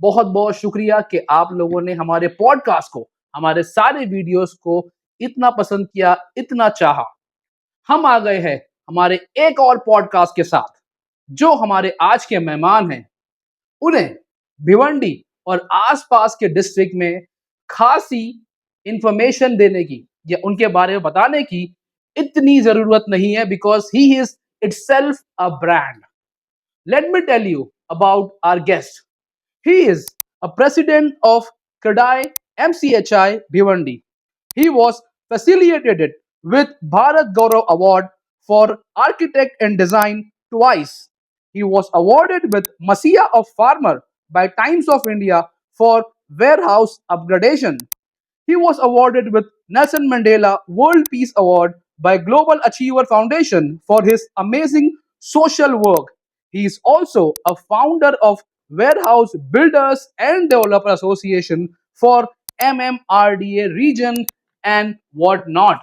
बहुत बहुत शुक्रिया कि आप लोगों ने हमारे पॉडकास्ट को, हमारे सारे वीडियोस को इतना पसंद किया, इतना चाहा। हम आ गए हैं हमारे एक और पॉडकास्ट के साथ। जो हमारे आज के मेहमान हैं, उन्हें भिवंडी और आसपास के डिस्ट्रिक्ट में खासी इंफॉर्मेशन देने की या उनके बारे में बताने की इतनी जरूरत नहीं है, because he is itself a brand. Let me tell you about our guest. He is a president of Kadai MCHI Bhivandi. He was facilitated with Bharat Gaurav Award for Architect and Design twice. He was awarded with Masiya of Farmer by Times of India for warehouse upgradation. He was awarded with Nelson Mandela World Peace Award by Global Achiever Foundation for his amazing social work. He is also a founder of Warehouse Builders and Developer Association for MMRDA region and whatnot.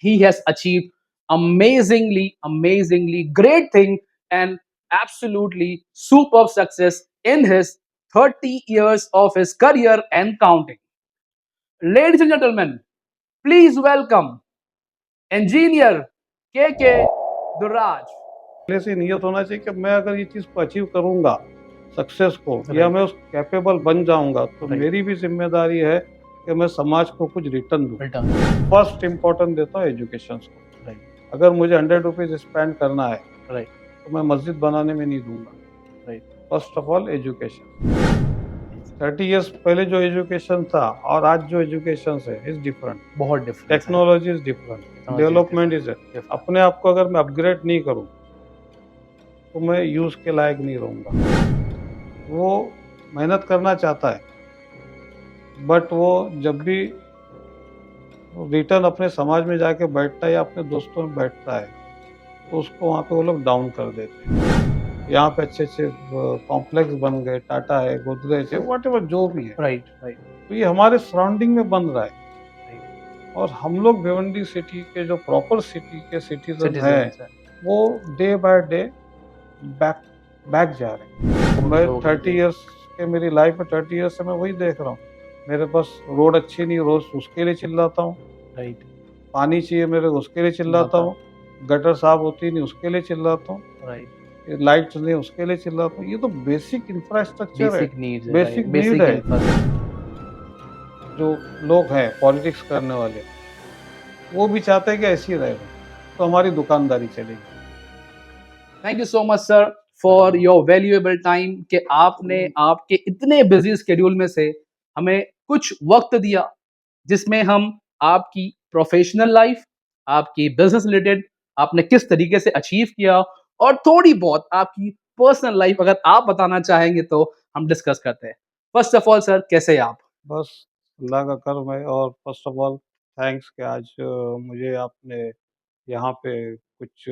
He has achieved amazingly great thing and absolutely superb success in his 30 years of his career and counting. Ladies and gentlemen, please welcome engineer KK Durraj. पहले से नियत होना चाहिए कि मैं अगर ये चीज़ को अचीव करूंगा, सक्सेस को, या मैं उस कैपेबल बन जाऊंगा, तो मेरी भी जिम्मेदारी है कि मैं समाज को कुछ रिटर्न दूं। फर्स्ट इम्पोर्टेंट देता हूँ एजुकेशन को। अगर मुझे 100 रुपीज स्पेंड करना है, तो मैं मस्जिद बनाने में नहीं दूंगा। First of all education. 30 years पहले जो एजुकेशन था और आज जो एजुकेशन है इज डिफरेंट, बहुत different. Technology is different, development is अपने आप को अगर मैं अपग्रेड नहीं करूँ तो मैं यूज़ के लायक नहीं रहूँगा। वो मेहनत करना चाहता है, बट वो जब भी रिटर्न अपने समाज में जाके बैठता है या अपने दोस्तों में बैठता है, तो उसको वहाँ पे वो लोग डाउन कर देते हैं। यहाँ पे अच्छे अच्छे कॉम्प्लेक्स बन गए, टाटा है, गोदरेज है, व्हाटएवर जो भी है, राइट। तो ये हमारे सराउंडिंग में बन रहा है। और हम लोग भिवंडी सिटी के जो प्रॉपर सिटी के सिटीजन हैं, वो डे बाय डे बैक जा रहे हैं। मैं 30 इयर्स के मेरी लाइफ में 30 इयर्स से मैं वही देख रहा हूँ। मेरे पास रोड अच्छी नहीं, रोज उसके लिए चिल्लाता हूँ। राइट। पानी चाहिए मेरे, उसके लिए चिल्लाता हूँ। गटर साफ होती नहीं, उसके लिए चिल्लाता हूँ। राइट। लाइट्स नहीं, उसके लिए चिल्लाता हूँ। ये तो बेसिक इंफ्रास्ट्रक्चर है, बेसिक नीड है। जो लोग हैं पॉलिटिक्स करने वाले, वो भी चाहते हैं कि ऐसी रहे, तो हमारी दुकानदारी चलेगी। Thank you so much sir for your valuable time कि आपने आपके इतने बिजी स्केड्यूल में से हमें कुछ वक्त दिया, जिसमें हम आपकी प्रोफेशनल लाइफ, आपकी बिजनेस रिलेटेड आपने किस तरीके से अचीव किया, और थोड़ी बहुत आपकी पर्सनल लाइफ अगर आप बताना चाहेंगे तो हम डिस्कस करते हैं। फर्स्ट ऑफ ऑल सर, कैसे आप? बस अल्लाह का करम है। और फर्स्ट ऑफ ऑल थैंक्स कि आज मुझे आपने यहाँ पे कुछ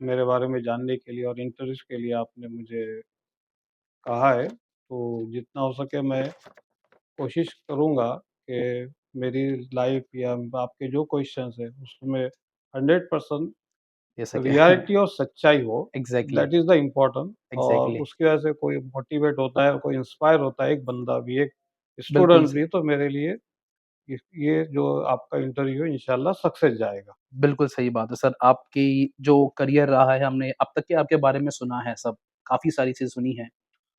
मेरे बारे में जानने के लिए और इंटरव्यूज के लिए आपने मुझे कहा है। तो जितना हो सके मैं कोशिश करूँगा कि मेरी लाइफ या आपके जो क्वेश्चंस है उसमें 100% रियलिटी और सच्चाई हो। Exactly. That is the important. और एग्जैक्टली। उसकी वजह से कोई मोटिवेट होता है, कोई इंस्पायर होता है, एक बंदा भी, एक स्टूडेंट भी, तो मेरे लिए ये जो आपका इंटरव्यू है इंशाल्लाह सक्सेस जाएगा। बिल्कुल सही बात है सर। आपकी जो करियर रहा है, हमने अब तक के आपके बारे में सुना है सब, काफ़ी सारी चीज़ सुनी है।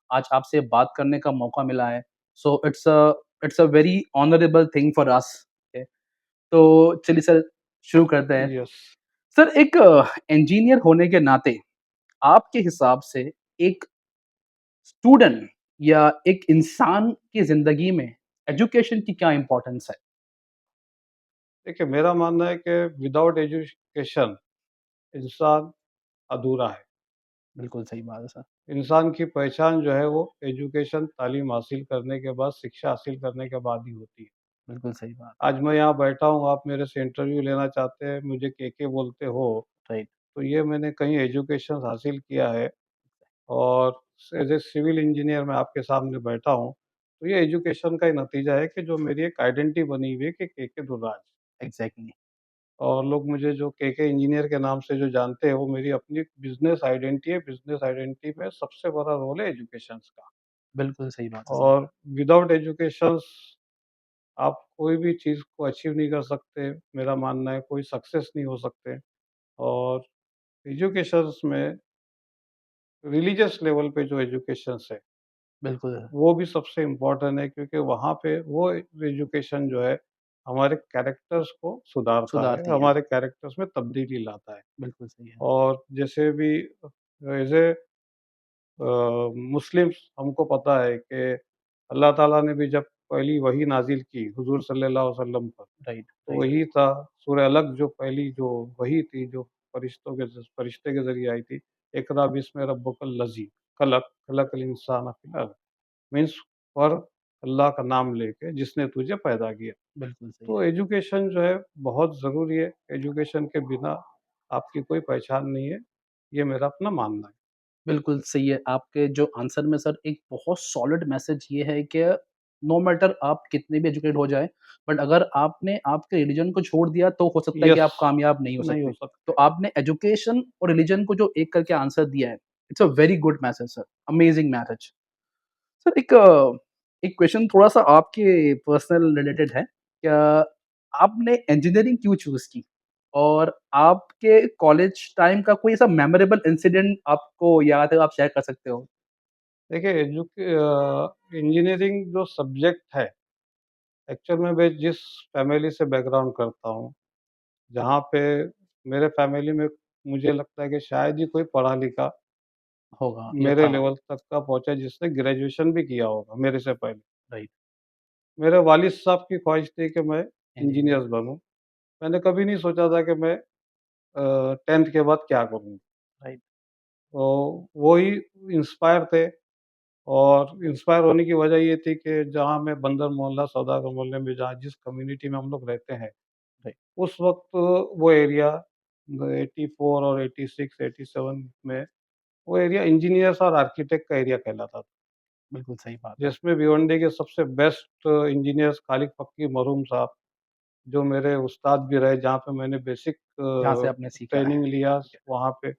आज आपसे बात करने का मौका मिला है, so it's a very honourable thing for us. तो चलिए सर, शुरू करते हैं। यस। सर, एक इंजीनियर होने के नाते आपके हिसाब से एक स्टूडेंट या एक इंसान की ज़िंदगी में एजुकेशन की क्या इम्पोर्टेंस है? देखिए, मेरा मानना है कि विदाउट एजुकेशन इंसान अधूरा है। बिल्कुल सही बात है सर। इंसान की पहचान जो है वो एजुकेशन, तालीम हासिल करने के बाद, शिक्षा हासिल करने के बाद ही होती है। बिल्कुल सही बात। आज मैं यहाँ बैठा हूँ, आप मेरे से इंटरव्यू लेना चाहते हैं, मुझे केके बोलते हो, राइट। तो ये मैंने कहीं एजुकेशन हासिल किया है। और एज़ ए सिविल इंजीनियर मैं आपके सामने बैठा हूँ, तो ये एजुकेशन का ही नतीजा है कि जो मेरी एक आइडेंटिटी बनी हुई है कि केके दुर्राज। एग्ज़ैक्टली। और लोग मुझे जो केके इंजीनियर के नाम से जो जानते हैं, वो मेरी अपनी बिज़नेस आइडेंटिटी है। बिज़नेस आइडेंटिटी में सबसे बड़ा रोल है एजुकेशंस का। बिल्कुल सही बात है सर। और विदाउट एजुकेशंस आप कोई भी चीज़ को अचीव नहीं कर सकते, मेरा मानना है, कोई सक्सेस नहीं हो सकते। और एजुकेशंस में रिलीजियस लेवल पे जो एजुकेशंस है, बिल्कुल, वो भी सबसे इम्पोर्टेंट है, क्योंकि वहाँ पे वो एजुकेशन जो है, हमारे कैरेक्टर्स को सुधारता है, सुधारती है। हमारे कैरेक्टर्स में तब्दीली लाता है। बिल्कुल सही है। और जैसे भी एज़ ए मुस्लिम्स हमको पता है कि अल्लाह ताला ने भी जब पहली वही नाज़िल की हुज़ूर सल्लल्लाहु अलैहि वसल्लम पर, राइट, तो राइट। वही था सूरह अलग, जो पहली जो वही थी, जो फरिश्ते के ज़रिए आई थी, इक़रा बिस्मि रब्बिकल लज़ी खलक़ल इंसान फ़िल अलक़, मीन्स पर अल्लाह का नाम लेके जिसने तुझे पैदा किया। बिल्कुल सही तो है। एजुकेशन जो है बहुत ज़रूरी है, एजुकेशन के बिना आपकी कोई पहचान नहीं है, ये मेरा अपना मानना है। बिल्कुल सही है। आपके जो आंसर में सर एक बहुत सॉलिड मैसेज ये है कि नो मैटर आप कितने भी एजुकेटेड हो जाएँ, बट अगर आपने आपके रिलिजन को छोड़ दिया तो हो सकता है कि यस, आप कामयाब नहीं हो नहीं सकते। हो तो सकते। आपने एजुकेशन और रिलिजन को जो एक करके आंसर दिया है, it's a very good message sir, amazing message. Sir एक क्वेश्चन थोड़ा-सा आपके पर्सनल रिलेटेड है। क्या आपने इंजीनियरिंग क्यों चूज़ की? और आपके कॉलेज टाइम का कोई ऐसा मेमोरेबल इंसिडेंट आपको याद है, आप शेयर कर सकते हो? देखिए इंजीनियरिंग जो सब्जेक्ट है, एक्चुअल में मैं जिस फैमिली से बैकग्राउंड करता हूँ, जहाँ पे मेरे फैमिली में मुझे लगता है कि शायद ही कोई पढ़ा-लिखा होगा या मेरे था, लेवल तक का पहुँचा जिसने ग्रेजुएशन भी किया होगा मेरे से पहले। राइट, मेरे वालिद साहब की ख़्वाहिश थी कि मैं इंजीनियर, इंजीनियर बनूँ। मैंने कभी नहीं सोचा था कि मैं 10th के बाद क्या करूँ? राइट, तो वो ही इंस्पायर थे। और इंस्पायर होने की वजह ये थी कि जहाँ मैं बंदर मोहल्ला सौदागर मोहल्ले में, जहाँ जिस कम्युनिटी में हम लोग रहते हैं, राइट, उस वक़्त वो एरिया 84 और 86, 87 में वो एरिया इंजीनियर्स और आर्किटेक्ट का एरिया कहलाता था। बिल्कुल सही बात है, जिसमें भिवंडी के सबसे बेस्ट इंजीनियर्स खालिद फक्की मरहूम साहब, जो मेरे उस्ताद भी रहे, जहाँ पे मैंने बेसिक जहाँ से आपने सीखा है। ट्रेनिंग लिया, ठीक है, वहाँ पे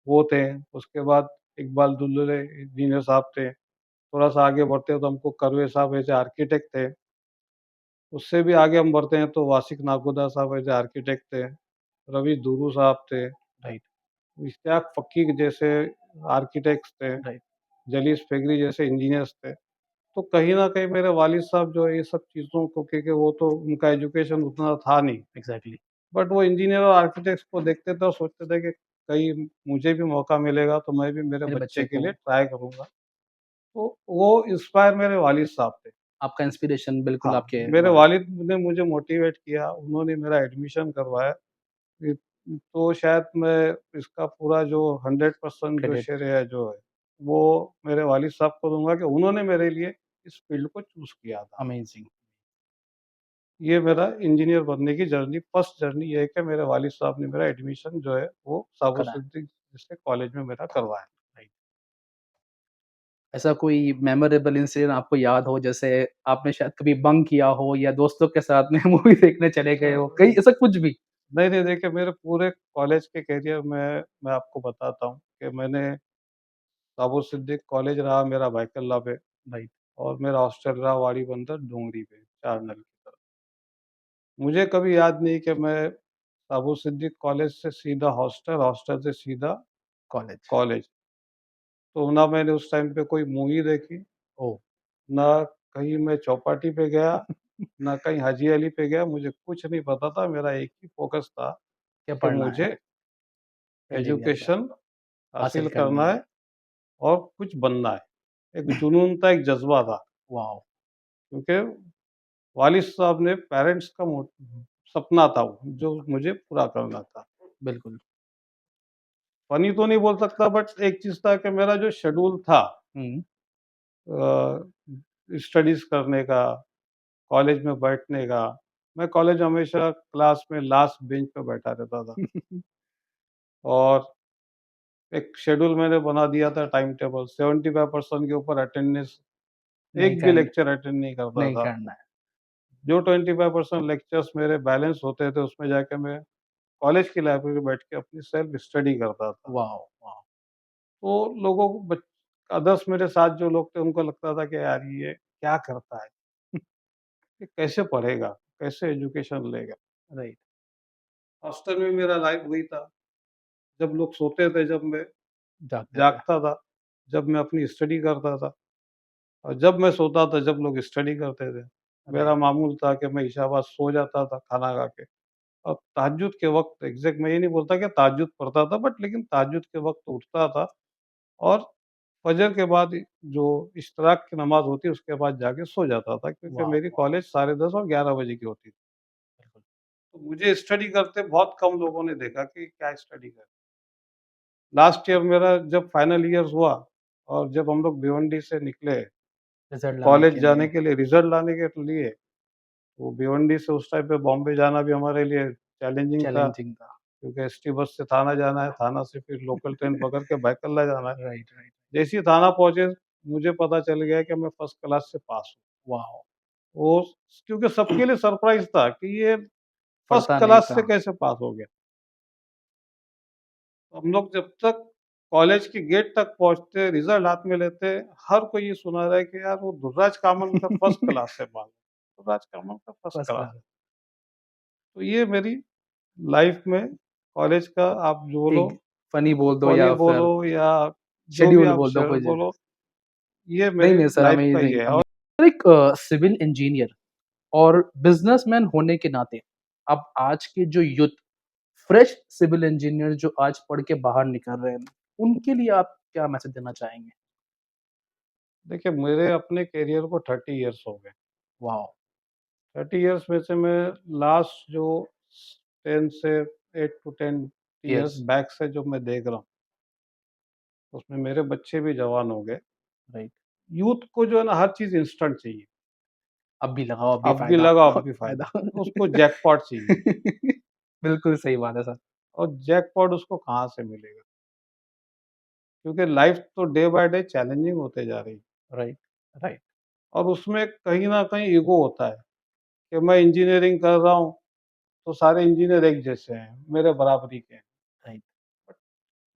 वो थे। उसके बाद इकबाल दुल्दुले इंजीनियर साहब थे। थोड़ा-सा आगे बढ़ते हैं तो हमको कर्वे साहब एज़ ए आर्किटेक्ट थे। उससे भी आगे हम बढ़ते हैं तो वासिक नागोदा साहब एज़ ए आर्किटेक्ट थे। रवि दुरू साहब थे। राइट, इश्तियाक फ़कीह जैसे आर्किटेक्ट्स थे। राइट, जलीस फ़ेगरी जैसे इंजीनियर्स थे। तो कहीं न कहीं मेरे वालिद साहब जो है ये सब चीज़ों को, क्योंकि वो तो उनका एजुकेशन उतना था नहीं, एग्ज़ैक्टली, बट वो इंजीनियर और आर्किटेक्ट्स को देखते थे और सोचते थे कि कहीं मुझे भी मौका मिलेगा तो मैं भी मेरे मेरे बच्चे बच्चे के को लिए ट्राई करूँगा। तो वो इंस्पायर मेरे वालिद साहब थे। आपका इंस्पिरेशन बिल्कुल हाँ, आपके मेरे वालिद वालिद ने मुझे मोटिवेट किया, उन्होंने मेरा एडमिशन करवाया। इ तो शायद मैं इसका पूरा जो 100% जो क्रेडिट, श्रेय है जो है, वो मेरे वालिद साहब को दूँगा कि उन्होंने मेरे लिए इस फ़ील्ड को चूज़ किया था। अमेज़िंग। ये मेरा इंजीनियर बनने की जर्नी, फर्स्ट जर्नी ये है कि मेरे वालिद साहब ने मेरा एडमिशन जो है वो साबो करा है, सिद्दीक जैसे कॉलेज में मेरा करवाया। राइट। ऐसा कोई मेमोरेबल इंसिडेंट आपको याद हो, जैसे आपने शायद कभी बंक किया हो या दोस्तों के साथ में मूवी देखने चले अ, गए हो, कहीं ऐसा कुछ भी? नहीं, नहीं, देखिए मेरे पूरे कॉलेज के करियर में मैं आपको बताता हूँ कि मैंने साबो सिद्दीक कॉलेज रहा मेरा भाईकल्ला पे, राइट, और मेरा हॉस्टल रहा वाड़ी बंदर डूंगरी पे, चारनल की तरफ। मुझे कभी याद नहीं कि मैं साबो सिद्दीक कॉलेज से सीधा हॉस्टल, हॉस्टल से सीधा कॉलेज, कॉलेज। तो ना मैंने उस टाइम पे कोई मूवी देखी, ओह! ना कहीं मैं चौपाटी पे गया, ना कहीं हाजी अली पे गया, मुझे कुछ नहीं पता था। मेरा एक ही फ़ोकस था क्या कि पढ़ना है? मुझे इंजीनियर बन एजुकेशन हासिल हासिल करनी करना है। है और कुछ बनना है। एक जुनून था, एक जज़्बा था, वॉव! क्योंकि वालिद साहब ने पेरेंट्स का सपना था वो, जो मुझे पूरा करना था। बिल्कुल। फ़नी तो नहीं बोल सकता, बट एक चीज़ था कि मेरा जो शेड्यूल था हुँ। स्टडीज़ करने का, कॉलेज में बैठने का, मैं कॉलेज में हमेशा क्लास में लास्ट बेंच पे बैठा रहता था। और एक शेड्यूल मैंने बना दिया था, टाइम टेबल 75% के ऊपर अटेंडेंस, नहीं एक भी करना लेक्चर अटेंड नहीं करता नहीं था। करना है। जो 25% लेक्चर्स मेरे बैलेंस होते थे, उसमें जाके मैं कॉलेज की लाइब्रेरी में बैठ के अपनी सेल्फ स्टडी करता था। वॉव! वॉव! तो लोगों को अदर्स मेरे साथ जो लोग थे उनको लगता था कि यार ये क्या करता है? ये कैसे पढ़ेगा? कैसे एजुकेशन लेगा? राइट। हॉस्टल में मेरा लाइफ वही था, जब लोग सोते थे, जब मैं जागते थे। जागता था, जब मैं अपनी स्टडी करता था और जब मैं सोता था, जब लोग स्टडी करते थे। मेरा राइट। मामूल था कि मैं इशा बाद सो जाता था खाना खा के और तहज्जुद के वक़्त एग्ज़ैक्ट मैं ये नहीं बोलता कि तहज्जुद पढ़ता था, बट लेकिन तहज्जुद के वक़्त उठता था और फ़जर के बाद जो इश्तिराक की नमाज़ होती है उसके बाद जाके सो जाता था, क्योंकि वाह! मेरी वाह! कॉलेज साढ़े 10 और 11 बजे की होती थी। बिल्कुल। तो मुझे स्टडी करते बहुत कम लोगों ने देखा कि क्या स्टडी कर। लास्ट ईयर मेरा जब फाइनल ईयर हुआ और जब हम लोग भिवंडी से निकले रिज़ल्ट लाने कॉलेज के जाने लिए के लिए, रिज़ल्ट लाने के लिए, तो भिवंडी से उस टाइम पे बॉम्बे जाना भी हमारे लिए चैलेंजिंग था, चैलेंजिंग था। क्योंकि एसटी बस से थाना जाना है, थाना से फिर लोकल ट्रेन पकड़ के बैकल्ला जाना है। Right, right. जैसे ही थाना पहुँचे, मुझे पता चल गया कि मैं फर्स्ट क्लास से पास हूँ। वॉव! वो क्योंकि सबके लिए सरप्राइज़ था कि ये फर्स्ट पढ़ता नहीं क्लास था। से कैसे पास हो गया? हम लोग जब तक कॉलेज के गेट तक पहुँचते, रिज़ल्ट हाथ में लेते, हर कोई ये सुना रहा है कि यार वो दुर्राज कामन का फर्स्ट क्लास से पास है, दुर्राज कामन का फर्स्ट फर्स्ट क्लास है। क्लास। तो ये मेरी लाइफ़ में कॉलेज का आप जो बोलो, एक फ़नी बोल दो फ़नी या बोलो फिर या जो भी शेड्यूल आप बोल दो शेर कुछ। बोलो, ये नहीं, मेरी नहीं सर, लाइफ़ का अमेज़िंग, ये है। और अमे एक सिविल इंजीनियर और बिज़नेसमैन होने के नाते, अब आज के जो यूथ फ्रेश सिविल इंजीनियर जो आज पढ़ के बाहर निकल रहे हैं, उनके लिए आप क्या मैसेज देना चाहेंगे? देखिए, मेरे अपने करियर को 30 इयर्स हो गए। वॉव! 30 इयर्स में से मैं लास्ट जो 10 से 8 टू 10 इयर्स यस, बैक से जो मैं देख रहा हूँ, उसमें मेरे बच्चे भी जवान हो गए। राइट। यूथ को जो है ना हर चीज़ इंस्टेंट चाहिए। अब भी लगाओ, अब भी अब भी फ़ायदा, लगाओ, अब भी फ़ायदा। फ़ायदा। उसको जैकपॉट चाहिए बिल्कुल सही बात है सर। और जैकपॉट उसको कहाँ से मिलेगा? क्योंकि लाइफ़ तो डे बाय डे चैलेंजिंग होते जा रही है राइट, राइट, और उसमें कहीं न कहीं ईगो होता है कि मैं इंजीनियरिंग कर रहा हूँ, तो सारे इंजीनियर एक जैसे हैं, मेरे बराबरी के हैं। राइट।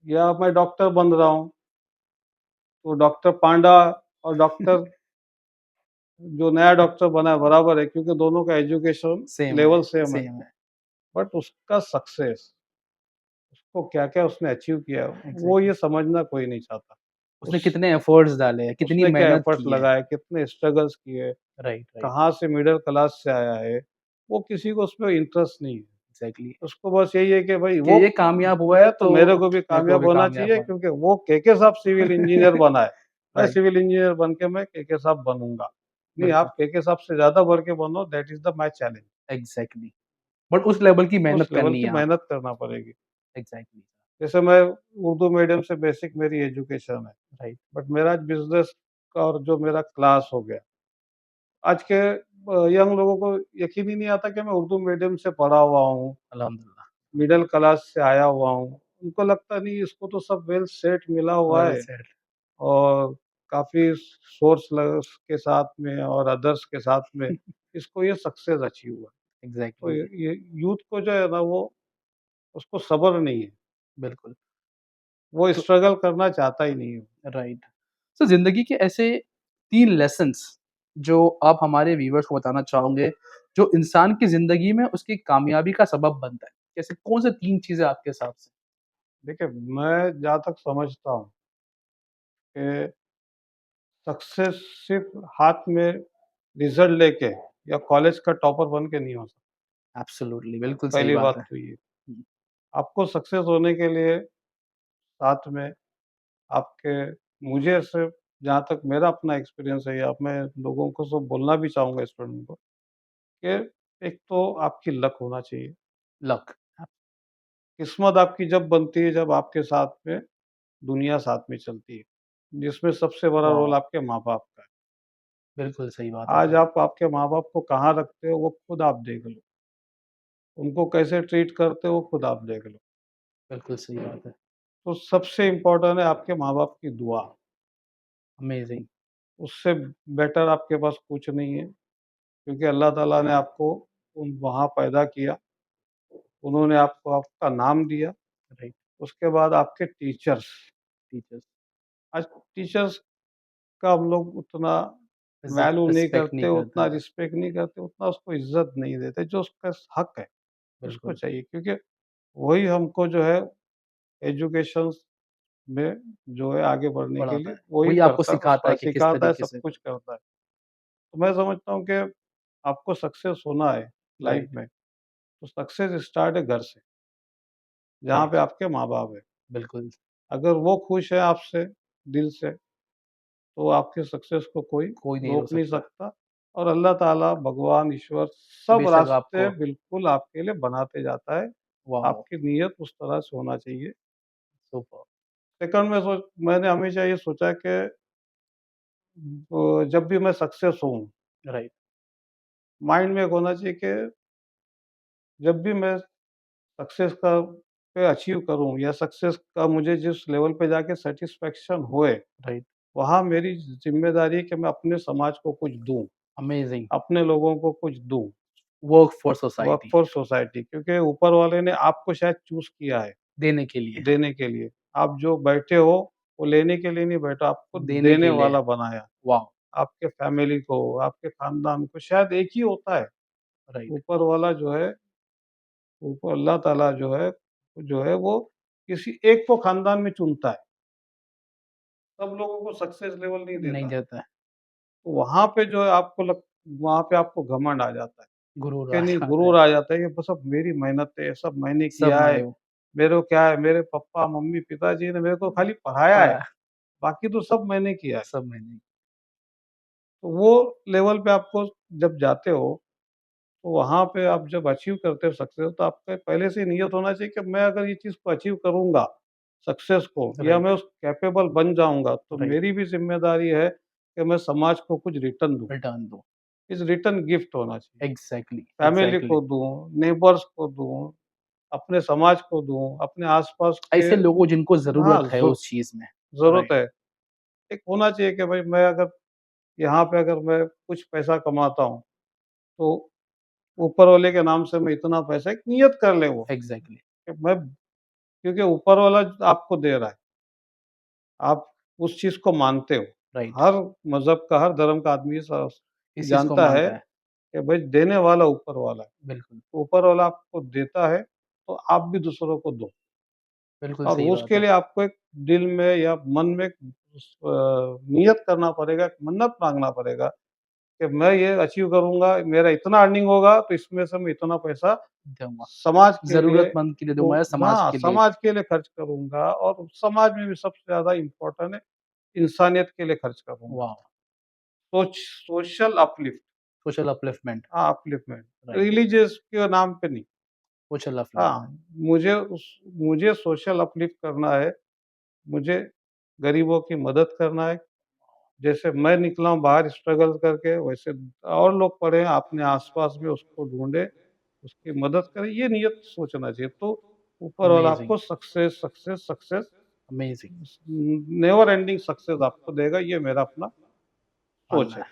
या मैं डॉक्टर बन रहा हूँ, तो डॉक्टर पांडा और डॉक्टर जो नया डॉक्टर बना है बराबर है, क्योंकि दोनों का एजुकेशन सेम है, लेवल सेम है। सेम है। बट उसका सक्सेस, उसको क्या-क्या उसने अचीव किया है, वो एग्ज़ैक्टली। ये समझना कोई नहीं चाहता। उसने उस कितने एफर्ट्स डाले हैं, कितनी उसने क्या मेहनत एफर्ट्स की है। लगाए, कितने स्ट्रगल्स किए, राइट, राइट। कहाँ से मिडल क्लास से आया है, वो किसी को उसमें इंटरेस्ट नहीं है। एग्ज़ैक्टली। उसको बस यही है कि भाई कि वो ये कामयाब हुआ है है तो तो मेरे को भी मेरे को कामयाब भी होना कामयाब चाहिए, होना क्योंकि वो केके साहब सिविल इंजीनियर बना है। मैं राइट, सिविल इंजीनियर बन के मैं केके साहब बनूँगा। नहीं, बिल्कुल, आप केके साहब से ज़्यादा बढ़ के बनो, that is the my challenge. Exactly. But उस लेवल की उस मेहनत लेवल करनी की है आप। मेहनत करना पड़ेगी। एग्ज़ैक्टली। जैसे मैं उर्दू मीडियम से बेसिक मेरी एजुकेशन है, राइट, बट मेरा आज बिज़नेस का और जो मेरा क्लास हो गया। आज के यंग लोगों को यकीन ही नहीं आता कि मैं उर्दू मीडियम से पढ़ा हुआ हूँ, अल्हम्दुलिल्लाह। मिडल क्लास से आया हुआ हूँ। उनको लगता नहीं, इसको तो सब वेल सेट मिला हुआ वेल है सेड। और काफ़ी सोर्स ल के साथ में और अदर्स के साथ में इसको ये सक्सेस अचीव हुआ है। तो एग्ज़ैक्टली, ये यूथ को जो है ना वो उसको सब्र नहीं है, बिल्कुल। वो तो स्ट्रगल करना चाहता ही नहीं है। राइट। तो ज़िंदगी के ऐसे 3 लेसन्स जो आप हमारे व्यूअर्स को बताना चाहोगे, जो इंसान की ज़िंदगी में उसकी कामयाबी का सबब बनता है? जैसे कौन से 3 चीज़ें आपके हिसाब से? देखिए, मैं जहाँ तक समझता हूँ कि सक्सेस सिर्फ़ हाथ में रिज़ल्ट लेके या कॉलेज का टॉपर बन के नहीं हो सकता। एब्सोल्युटली, बिल्कुल सही पहली बात बात है। तो ये। हुँ, आपको सक्सेस होने के लिए साथ में आपके मुझे सिर्फ़ जहाँ तक मेरा अपना एक्सपीरियंस है या मैं लोगों को सब बोलना भी चाहूँगा स्टूडेंट को कि एक तो आपकी लक होना चाहिए। लक। किस्मत आपकी जब बनती है जब आपके साथ में दुनिया साथ में चलती है, जिसमें सबसे बड़ा रोल वॉव! आपके माँ-बाप का है। बिल्कुल सही बात है आज सर। आप आपके माँ-बाप को कहाँ रखते हो वो खुद आप देख लो। उनको कैसे ट्रीट करते हो वो खुद आप देख लो। बिल्कुल सही बात है। तो सबसे इम्पोर्टेंट है आपके माँ-बाप की दुआ। अमेज़िंग। उससे बेटर आपके पास कुछ नहीं है, क्योंकि अल्लाह ताला ने आपको वहाँ पैदा किया, उन्होंने आपको आपका नाम दिया, राइट, उसके बाद आपके टीचर्स। टीचर्स। आज टीचर्स का हम लोग उतना इज्जत वैल्यू नहीं रिस्पेक्ट करते, नहीं उतना करते। रिस्पेक्ट नहीं करते, उतना उसको इज़्ज़त नहीं देते, जो उसका हक है, उसको बिल्कुल, चाहिए क्योंकि वही हमको जो है एजुकेशन में जो है आगे बढ़ने के बढ़ाता लिए है। वही वही आपको करता है, सिखाता है कि किस सिखाता है, तरीके सब से कुछ करता है। तो मैं समझता हूँ कि आपको सक्सेस होना है लाइफ राइट, में, तो सक्सेस स्टार्ट है घर से, जहाँ पे राइट, आपके माँ-बाप हैं। बिल्कुल, अगर वो खुश है आपसे दिल से, तो आपके सक्सेस को कोई कोई नहीं रोक रोक नहीं सकता। सकता और अल्लाह ताला, भगवान, ईश्वर सब बेशक रास्ते आपको बिल्कुल आपके लिए बनाते जाता है। वॉव! आपकी नीयत उस तरह से होना चाहिए। सुपर, सेकंड में मैंने हमेशा ये सोचा कि जब भी मैं सक्सेस हूँ, राइट, माइंड में एक होना चाहिए कि जब भी मैं सक्सेस का पे अचीव करूँ या सक्सेस का मुझे जिस लेवल पे जाके सैटिस्फैक्शन होए, राइट, वहाँ मेरी ज़िम्मेदारी है कि मैं अपने समाज को कुछ दूँ, अमेजिंग, अपने लोगों को कुछ दूँ, work for work society for society, क्योंकि ऊपर वाले ने आपको शायद चूज़ किया है देने के लिए, देने के लिए। आप जो बैठे हो, वो लेने के लिए नहीं बैठे, आपको देने देने के लिए वाला है। बनाया। वॉव! आपके फैमिली को, आपके खानदान को, शायद एक ही होता है, राइट, ऊपर वाला जो है, ऊपर अल्लाह ताला जो है वो किसी एक को खानदान में चुनता है। सब लोगों को सक्सेस लेवल नहीं नहीं देता। देता है, तो वहाँ पे जो है वहाँ पे आपको घमंड आ जाता है, गुरूर कि आ नहीं, जाता है, गुरूर आ जाता है कि बस सब मेरी मेहनत है, सब मैंने सब किया है, मैंने मेरे को क्या है, मेरे पापा, मम्मी, पिताजी ने मेरे को खाली पढ़ाया है, पाया, बाकी तो सब मैंने किया है। सब मैंने तो वो लेवल पे आपको जब जाते हो, तो वहाँ पे आप जब अचीव करते हो सक्सेस, तो आपका पहले से ही नियत होना चाहिए कि मैं अगर ये चीज़ को अचीव करूँगा, सक्सेस को, या राइट, मैं उस कैपेबल बन जाऊँगा, तो राइट, मेरी भी ज़िम्मेदारी है कि मैं समाज को कुछ रिटर्न दूँ। रिटर्न दो, इस रिटर्न गिफ्ट होना चाहिए। Exactly, family exactly. को दूँ, नेबर्स को दूँ, अपने समाज को दूँ, अपने आस-पास के, ऐसे लोगों जिनको हाँ, ज़रूरत है उस चीज़ में, ज़रूरत राइट, है। एक होना चाहिए कि भाई मैं अगर यहाँ पे अगर मैं कुछ पैसा कमाता हूँ, तो ऊपर वाले के नाम से मैं इतना पैसा, एक नियत कर ले वो, एग्ज़ैक्टली, कि मैं, क्योंकि ऊपर वाला आपको दे रहा है, आप उस चीज़ को मानते हो। राइट, हर मज़हब का, हर धर्म का आदमी इस चीज़ को जानता है मानता है, कि भाई देने वाला ऊपर वाला है। बिल्कुल, ऊपर वाला आपको देता है, तो आप भी दूसरों को दो। बिल्कुल और सही बात उसके है, लिए आपको एक दिल में या मन में नियत करना पड़ेगा, एक मन्नत माँगना पड़ेगा कि मैं ये अचीव करूँगा, मेरा इतना अर्निंग होगा, तो इसमें से मैं इतना पैसा दूँगा, समाज के लिए, ज़रूरतमंद के लिए तो दूँगा या समाज हाँ, के लिए, समाज के लिए खर्च करूँगा, और समाज में भी सबसे ज़्यादा इम्पोर्टेंट है, इंसानियत के लिए खर्च करूँगा। Wow! Social uplift, social upliftment, हाँ, अपलिफ्टमेंट, राइट, रिलीजियस के नाम पे नहीं। सोशल अपलिफ्टमेंट, हाँ, मुझे सोशल अपलिफ्ट करना है, मुझे गरीबों की मदद करना है। जैसे मैं निकला हूँ बाहर स्ट्रगल करके, वैसे और लोग पड़े हैं अपने आस-पास में, उसको ढूँढे, उसकी मदद करें, ये नियत सोचना चाहिए। तो ऊपर वाला अमेज़िंग, आपको success, success, success, amazing, never ending success आपको देगा, ये मेरा अपना मानना सोच है। है।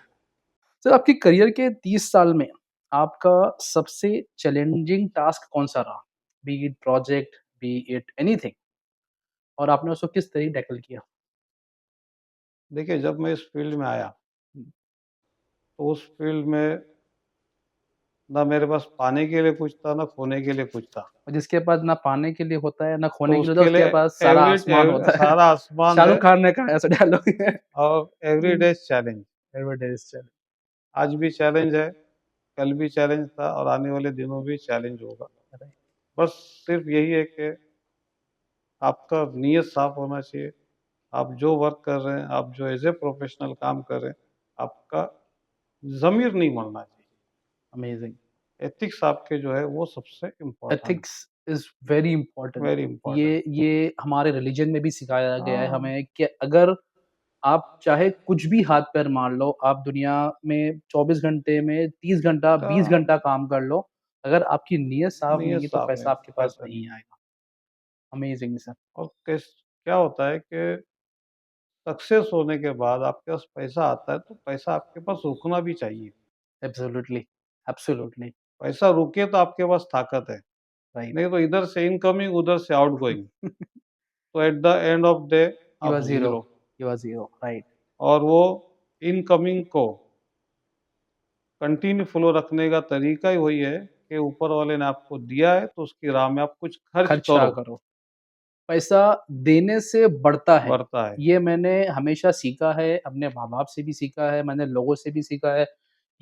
सर आपके करियर के 30 साल में आपका सबसे चैलेंजिंग टास्क कौन-सा रहा? B it project, B it anything और आपने उसको किस तरीके टैकल किया? देखिए, जब मैं इस फ़ील्ड में आया, हुँ, तो उस फ़ील्ड में ना मेरे पास पाने के लिए कुछ था, ना खोने के लिए कुछ था। और जिसके पास ना पाने के लिए होता है, ना खोने तो के लिए होता है, उसके उसके लिए पास सारा आसमान होता है। सारा आसमान है, शाहरुख खान ने कहा है ऐसा डायलॉग है। और every hmm, day is challenge. Advertise चल आज भी चैलेंज है, कल भी चैलेंज था, और आने वाले दिनों भी चैलेंज होगा। राइट, बस सिर्फ़ यही है कि आपका नीयत साफ़ होना चाहिए। आप जो वर्क कर रहे हैं, आप जो एज़ ए प्रोफ़ेशनल काम कर रहे हैं, आपका ज़मीर नहीं मरना चाहिए। अमेज़िंग। एथिक्स आपके जो है वो सबसे इम्पोर्टेंट एथिक्स इज़ वेरी है, इम्पोर्टेंट। Very important. ये हमारे रिलिजन में भी सिखाया गया है हाँ, हमें कि अगर आप चाहे कुछ भी हाथ-पैर मार लो, आप दुनिया में 24 घंटे में 30 घंटा, का 20 घंटा काम कर लो, अगर आपकी नीयत साफ नहीं नीयत है, तो साफ़ पैसा नहीं, आपके पास पैसा नहीं। नहीं आएगा। अमेज़िंग सर, और क्या होता है कि सक्सेस होने के बाद आपके पास पैसा आता है, तो पैसा आपके पास रुकना भी चाहिए। एब्सोल्यूटली, एब्सोल्यूटली, पैसा रुके तो आपके पास ताकत है, राइट। नहीं तो इधर से इनकमिंग, उधर से आउटगोइंग, तो at the end of day you are आप zero, zero. You are zero, right? और वो इनकमिंग को कंटिन्यू फ्लो रखने का तरीका ही वही है कि ऊपर वाले ने आपको दिया है तो उसकी राह में आप कुछ खर्च खर्चा करो, करो। पैसा देने से बढ़ता है। बढ़ता है। ये मैंने हमेशा सीखा है, अपने माँ-बाप से भी सीखा है, मैंने लोगों से भी सीखा है।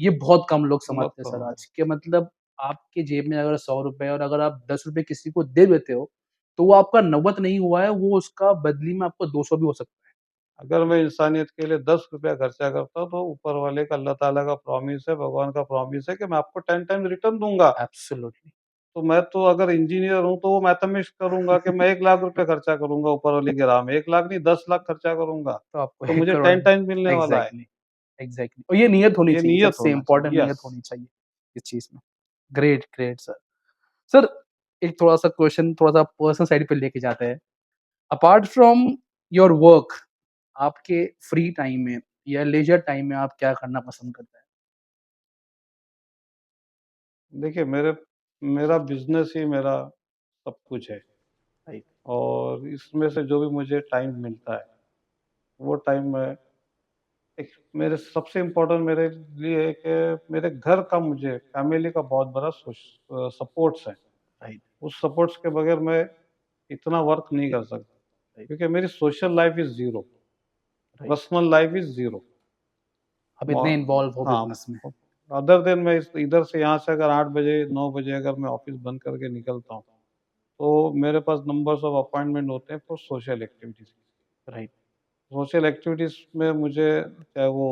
ये बहुत कम लोग समझते हैं बहुत सर आज, कि मतलब आपके जेब में अगर ₹100 और अगर आप ₹10 किसी को दे देते हो, तो वो आपका 90 नहीं हुआ है, वो उसका बदले में आपको 200 भी हो सकता है। अगर मैं इंसानियत के लिए ₹10 खर्चा करता हूँ, तो ऊपर वाले का अल्लाह ताला का प्रॉमिस है, भगवान का प्रॉमिस है कि मैं आपको 10 टाइम्स रिटर्न दूँगा। एब्सोल्युटली। तो मैं तो अगर इंजीनियर हूँ, तो वो मैथमेटिक्स करूँगा कि मैं ₹1,00,000 खर्चा करूँगा ऊपर वाले की राह में, 1 लाख नहीं 10 लाख खर्चा करूँगा, तो आपको तो 1 मुझे करोड़ 10 टाइम्स मिलने वाला है। एग्ज़ैक्टली, एग्ज़ैक्टली और ये नियत होनी ये चाहिए, नियत सबसे होना चाहिए। इम्पोर्टेंट नियत यस। होनी चाहिए इस चीज़ में। Great, great sir. सर, एक थोड़ा-सा क्वेश्चन थोड़ा-सा पर्सनल साइड पे लेके जाते हैं। अपार्ट फ्रॉम योर वर्क, आपके फ्री टाइम में या लीजर टाइम में आप क्या करना पसंद करते हैं? देखिए मेरा बिज़नेस ही मेरा सब कुछ है राइट, और इसमें से जो भी मुझे टाइम मिलता है, वो टाइम मैं एक मेरे सबसे इम्पोर्टेंट मेरे लिए है कि मेरे घर का मुझे फैमिली का बहुत बड़ा सपोर्ट्स है। राइट, उस सपोर्ट्स के बगैर मैं इतना वर्क नहीं कर सकता राइट, क्योंकि मेरी social life is zero, right. Personal life is zero. आप मॉ इतने इन्वॉल्व हो हाँ, बिज़नेस में। अदर देन मैं इस इधर से यहाँ से अगर 8 बजे 9 बजे अगर मैं ऑफ़िस बंद करके निकलता हूँ, तो मेरे पास नंबर्स ऑफ अपॉइंटमेंट होते हैं for social activities. Right, social activities में मुझे चाहे वो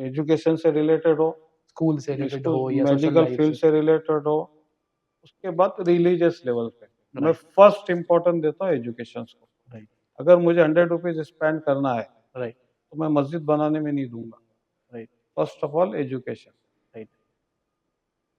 एजुकेशन से रिलेटेड हो, स्कूल से रिलेटेड स्कूल हो या सोशल मेडिकल लाइफ फील्ड से। से रिलेटेड हो, उसके बाद रिलीजियस लेवल पे। मैं राइट, फर्स्ट इम्पोर्टेंस देता हूँ एजुकेशंस को। राइट, अगर मुझे ₹100 स्पेंड करना है, राइट, तो मैं मस्जिद बनाने में नहीं दूँगा। Right, first of all education, right.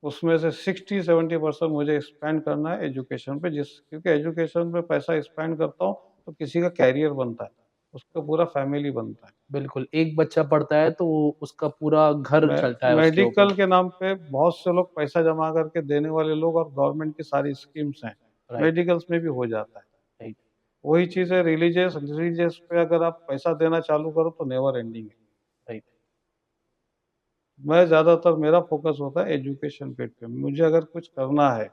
उसमें से 60-70% मुझे स्पेंड करना है एजुकेशन पे क्योंकि एजुकेशन पे पैसा स्पेंड करता हूँ, तो किसी का करियर बनता है, उसका पूरा फैमिली बनता है। बिल्कुल, एक बच्चा पढ़ता है तो उसका पूरा घर मे चलता है उसके ऊपर। मेडिकल के नाम पे बहुत से लोग पैसा जमा करके देने वाले लोग और गवर्नमेंट की सारी स्कीम्स हैं, राइट, मेडिकल्स में भी हो जाता है। राइट, वही चीज़ है रिलीजियस रिलीजियस पे अगर आप पैसा देना चालू करो तो नेवर एंडिंग है। राइट। मैं ज़्यादातर मेरा फ़ोकस होता है एजुकेशन पे। मुझे अगर कुछ करना है,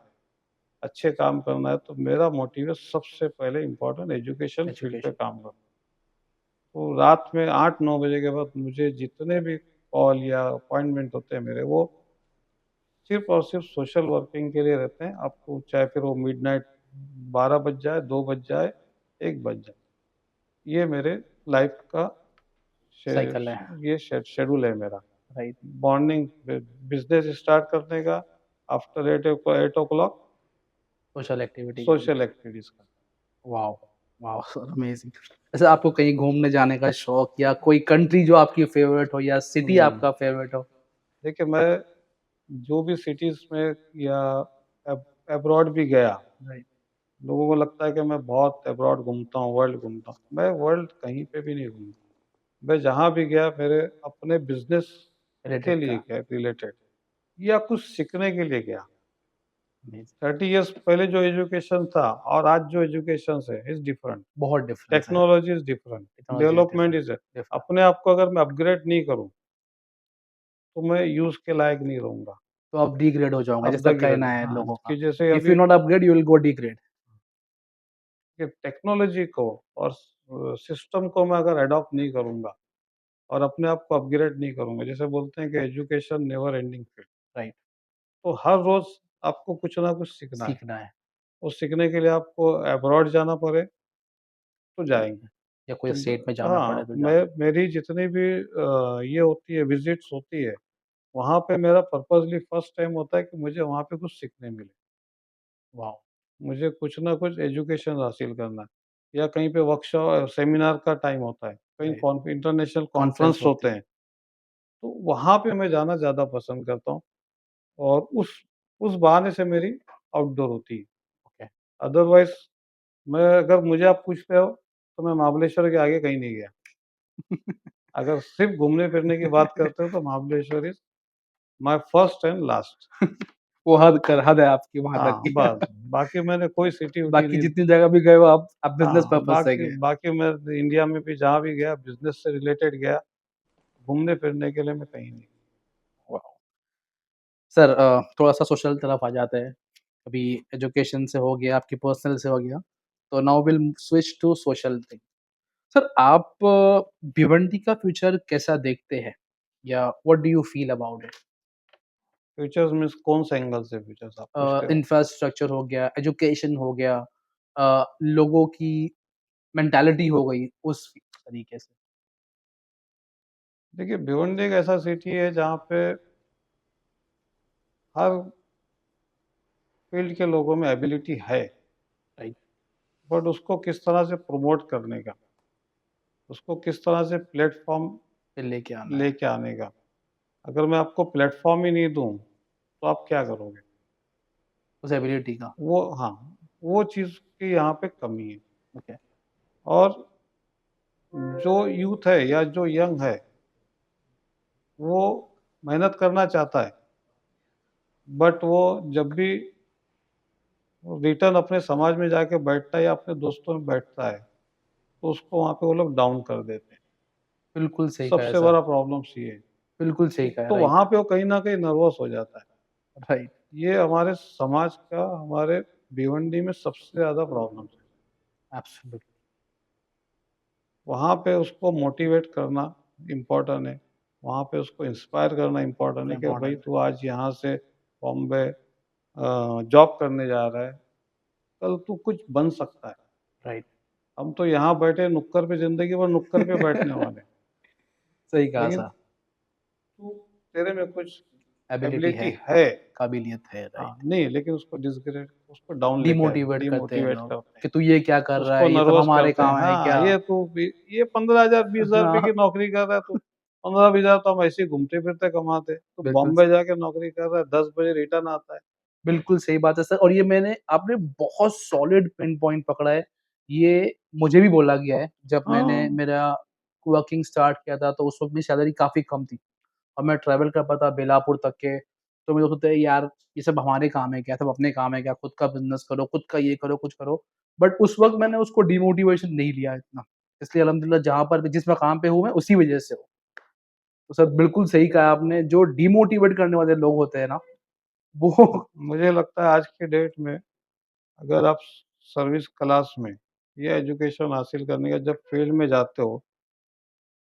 अच्छे काम करना है तो मेरा मोटिव है सबसे पहले इम्पोर्टेंट एजुकेशन फील्ड पे एजुकेशन। काम करना। तो रात में 8-9 बजे के बाद मुझे जितने भी कॉल या अपॉइंटमेंट होते हैं मेरे, वो सिर्फ़ और सिर्फ़ सोशल वर्किंग के लिए रहते हैं। आपको चाहे फिर वो मिडनाइट 12 बज जाए, 2 बज जाए, 1 बज जाए। ये मेरे लाइफ़ का शे साइकिल है। ये शेड्यूल है मेरा। राइट, मॉर्निंग बिज़नेस स्टार्ट करने का, आफ्टर 8 ओ क्लॉक सोशल एक्टिविटी करना। सोशल एक्टिविटीज़ का। वॉव! वॉव! Sir amazing. वैसे आपको कहीं घूमने जाने का शौक या कोई कंट्री जो आपकी फ़ेवरेट हो या सिटी हुँ। आपका फ़ेवरेट हो? देखिए मैं जो भी सिटीज़ में या अब्रॉड भी गया, राइट, लोगों को लगता है कि मैं बहुत अब्रॉड घूमता हूँ, वर्ल्ड घूमता हूँ। मैं वर्ल्ड कहीं पे भी नहीं घूमा। मैं जहाँ भी गया मेरे अपने बिज़नेस के रिलेटेड लिए था। गया रिलेटेड या कुछ सीखने के लिए गया। अमेज़िंग। 30 इयर्स पहले जो एजुकेशन था और आज जो एजुकेशन है इज़ डिफरेंट। बहुत डिफरेंस है। Technology is different, technology is development different, is different. अपने आप को अगर मैं अपग्रेड नहीं करूँ, तो मैं यूज़ के लायक नहीं रहूँगा। तो आप डिग्रेड हो जाओगे अब जैसा द ग्रेड कहना है हाँ, लोगों का। कि जैसे इफ यू अभी not upgrade you will go degrade. कि टेक्नोलॉजी को और सिस्टम को मैं अगर अडॉप्ट नहीं करूँगा और अपने आप को अपग्रेड नहीं करूँगा, जैसे बोलते हैं कि education never ending field, right, तो हर रोज़ आपको कुछ ना कुछ सीखना है। सीखना है और सीखने के लिए आपको अब्रॉड जाना पड़े, तो जाएँगे। या कोई तो स्टेट में जाना पड़े हाँ, तो मैं जाओ। मेरी जितनी भी ये होती है विज़िट्स होती है, वहाँ पे मेरा पर्पज़ली फर्स्ट टाइम होता है कि मुझे वहाँ पे कुछ सीखने मिले। वाओ! मुझे कुछ ना कुछ एजुकेशन हासिल करना है या कहीं पे वर्कशॉप सेमिनार का टाइम होता है, कहीं राइट, इंटरनेशनल कॉन्फ्रेंस कॉन्फ्रेंस होती होते है। हैं, तो वहाँ पे मैं जाना ज़्यादा पसंद करता हूँ और उस बहाने से मेरी आउटडोर होती है। ओके। अदरवाइज़ मैं अगर मुझे आप पूछते हो, तो मैं महाबलेश्वर के आगे कहीं नहीं गया। अगर सिर्फ़ घूमने-फिरने की बात करते हो तो Mahabaleshwar is my first and last. वो हद है आपकी वहाँ तक हाँ, की। बस बाकी मैंने कोई सिटी-विटी बाकी नहीं। जितनी जगह भी गए हो आप बिज़नेस हाँ, पर्पज़ से बाकी गए। बाकी मैं इंडिया में भी जहाँ भी गया बिज़नेस से रिलेटेड गया, घूमने-फिरने के लिए मैं कहीं नहीं। वाओ! सर थोड़ा-सा सोशल तरफ आ जाते हैं। अभी एजुकेशन से हो गया, आपकी पर्सनल से हो गया, तो now will switch to social thing. Sir आप भिवंडी का फ्यूचर कैसा देखते हैं? या what do you feel about it? Futures means कौन से एंगल से फ्यूचर्स आप पूछते हो? इंफ्रास्ट्रक्चर हो गया, एजुकेशन हो गया, लोगों की मेंटालिटी हो गई उस तरीके से। देखिए, भिवंडी एक ऐसा सिटी है जहाँ पे हर फील्ड के लोगों में एबिलिटी है, राइट, बट उसको किस तरह से प्रमोट करने का, उसको किस तरह से प्लेटफ़ॉर्म फिर लेके आना है लेके आने का। अगर मैं आपको प्लेटफ़ॉर्म ही नहीं दूँ, तो आप क्या करोगे? उस एबिलिटी का। वो हाँ, वो चीज़ की यहाँ पे कमी है। ओके, और जो यूथ है या जो यंग है, वो मेहनत करना चाहता है, बट वो जब भी रिटर्न अपने समाज में जाके बैठता है या अपने दोस्तों में बैठता है, तो उसको वहाँ पे वो लोग डाउन कर देते हैं। बिल्कुल सही कहा है सबसे सर, बड़ा प्रॉब्लम्स ये है। बिल्कुल सही एक कहा है, तो राइट, वहाँ पे वो कहीं न कहीं नर्वस हो जाता है। राइट, ये हमारे समाज का, हमारे भिवंडी में सबसे ज़्यादा प्रॉब्लम्स है। एब्सोल्यूटली वहाँ पे उसको मोटिवेट करना इम्पोर्टेंट है। वहाँ पे उसको इंस्पायर करना इम्पोर्टेंट है कि भाई इम्पोर्टेंट है, तू आज यहाँ से बॉम्बे जॉब करने जा रहा है, कल तू कुछ बन सकता है। राइट। हम तो यहाँ बैठे नुक्कड़ पे ज़िंदगी भर नुक्कड़ पे बैठने वाले हैं। सही कहा लेकिन सर, तू तेरे में कुछ एबिलिटी है, एबिलिटी है। काबिलियत है, हाँ, राइट। नहीं लेकिन उसको डाउन लेके आए, डिमोटिवेट करते हैं डिमोटिवेट लोग करते हैं। कि तू ये क्या कर रहा उसको है? ये सब नर्वस हमारे करते हैं, काम है हाँ, क्या? ये 15,000 20,000 रुपए हाँ, की नौकरी कर रहा है तू, 15-20,000 तो हम ऐसे ही घूमते-फिरते कमाते। तू बिल्कुल बॉम्बे जाके नौकरी कर रहा है, 10 बजे रिटर्न आता है। बिल्कुल सही बात है सर और ये आपने बहुत सॉलिड पिन पॉइंट पकड़ा है। ये मुझे भी बोला गया है, जब मैंने हाँ, मेरा वर्किंग स्टार्ट किया था, तो उस वक़्त मेरी सैलरी काफ़ी कम थी और मैं ट्रैवल कर पाता बेलापुर तक के, तो मेरे को लगता है यार ये सब हमारे काम है क्या? सब अपने काम है क्या? खुद का बिज़नेस करो, खुद का ये करो, कुछ करो। बट उस वक़्त मैंने उसको डिमोटिवेशन नहीं लिया इतना। इसलिए अल्हम्दुलिल्लाह जहाँ पर भी जिस मकाम पे हूँ मैं, उसी वजह से हूँ। तो सर बिल्कुल सही कहा आपने, जो डिमोटिवेट करने वाले लोग होते हैं ना, वो मुझे लगता है आज की डेट में अगर आप सर्विस क्लास में ये एजुकेशन हासिल करने का जब फील्ड में जाते हो,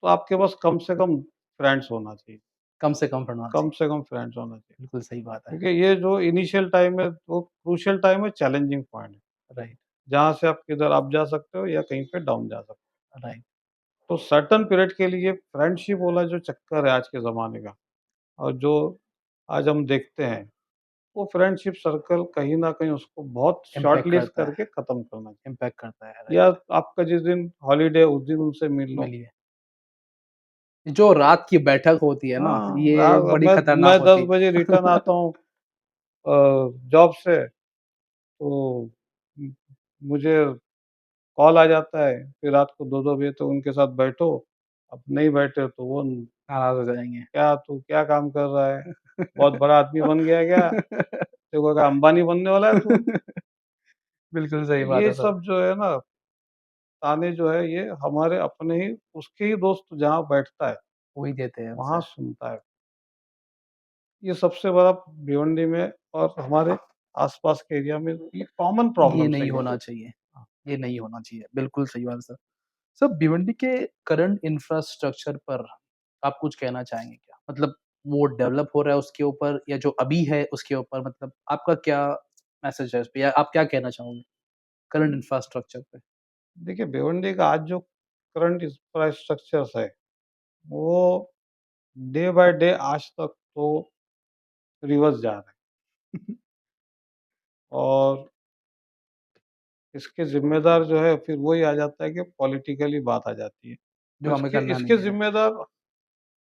तो आपके पास कम से कम फ्रेंड्स होना चाहिए। कम से कम पढ़ना कम चाहिए। से कम फ्रेंड्स होना चाहिए। बिल्कुल सही बात है। क्योंकि ये जो इनिशियल टाइम है, वो क्रूशियल टाइम है, चैलेंजिंग पॉइंट है। राइट, जहाँ से आप किधर अप जा सकते हो या कहीं पे डाउन जा सकते हो। राइट। तो सर्टेन पीरियड के लिए फ्रेंडशिप वाला जो चक्कर है आज के ज़माने का और जो आज हम देखते हैं, वो फ्रेंडशिप सर्कल कहीं न कहीं उसको बहुत शॉर्ट इम्पैक्ट लिस्ट करता है, करके ख़त्म करना चाहिए। इम्पैक्ट करता है, या राइट। आपका जिस दिन हॉलिडे उस दिन उनसे मिल लो। मिलिए। जो रात की बैठक होती है ना, हाँ, ये रा बड़ी मैं खतरनाक 10 होती है। बजे रिटर्न आता हूँ जॉब से, तो उम, मुझे कॉल आ जाता है, फिर रात को 2-2 बजे तक उनके साथ बैठो, अब नहीं बैठे तो वो नाराज़ हो जाएँगे। क्या तू क्या काम कर रहा है? बहुत बड़ा आदमी बन गया क्या? तेरे को क्या अंबानी बनने वाला है तू? बिल्कुल तो सही बात ये है सर। सब जो है ना, ताने जो है ये हमारे अपने ही उसके ही दोस्त जहाँ बैठता है, वही देते हैं वहाँ उसे। सुनता है। ये सबसे बड़ा भिवंडी में और हमारे आस-पास के एरिया में ये कॉमन ये प्रॉब्लम्स है नहीं ये। होना चाहिए। ये नहीं होना चाहिए। बिल्कुल सही बात है सर। सर भिवंडी के करंट इंफ्रास्ट्रक्चर पर आप कुछ कहना चाहेंगे क्या? मतलब वो डेवलप हो रहा है उसके ऊपर या जो अभी है उसके ऊपर मतलब आपका क्या मैसेज है इस पे या आप क्या कहना चाहोगे करंट इंफ्रास्ट्रक्चर पे? देखिए भिवंडी का आज जो करंट इंफ्रास्ट्रक्चर्स है, वो डे बाय डे आज तक तो रिवर्स जा रहा है और इसके ज़िम्मेदार जो है फिर वही आ जाता है कि पॉलिटिकली बात आ जाती है। जो और हमें इसके करना इसके नहीं है। ज़िम्मेदार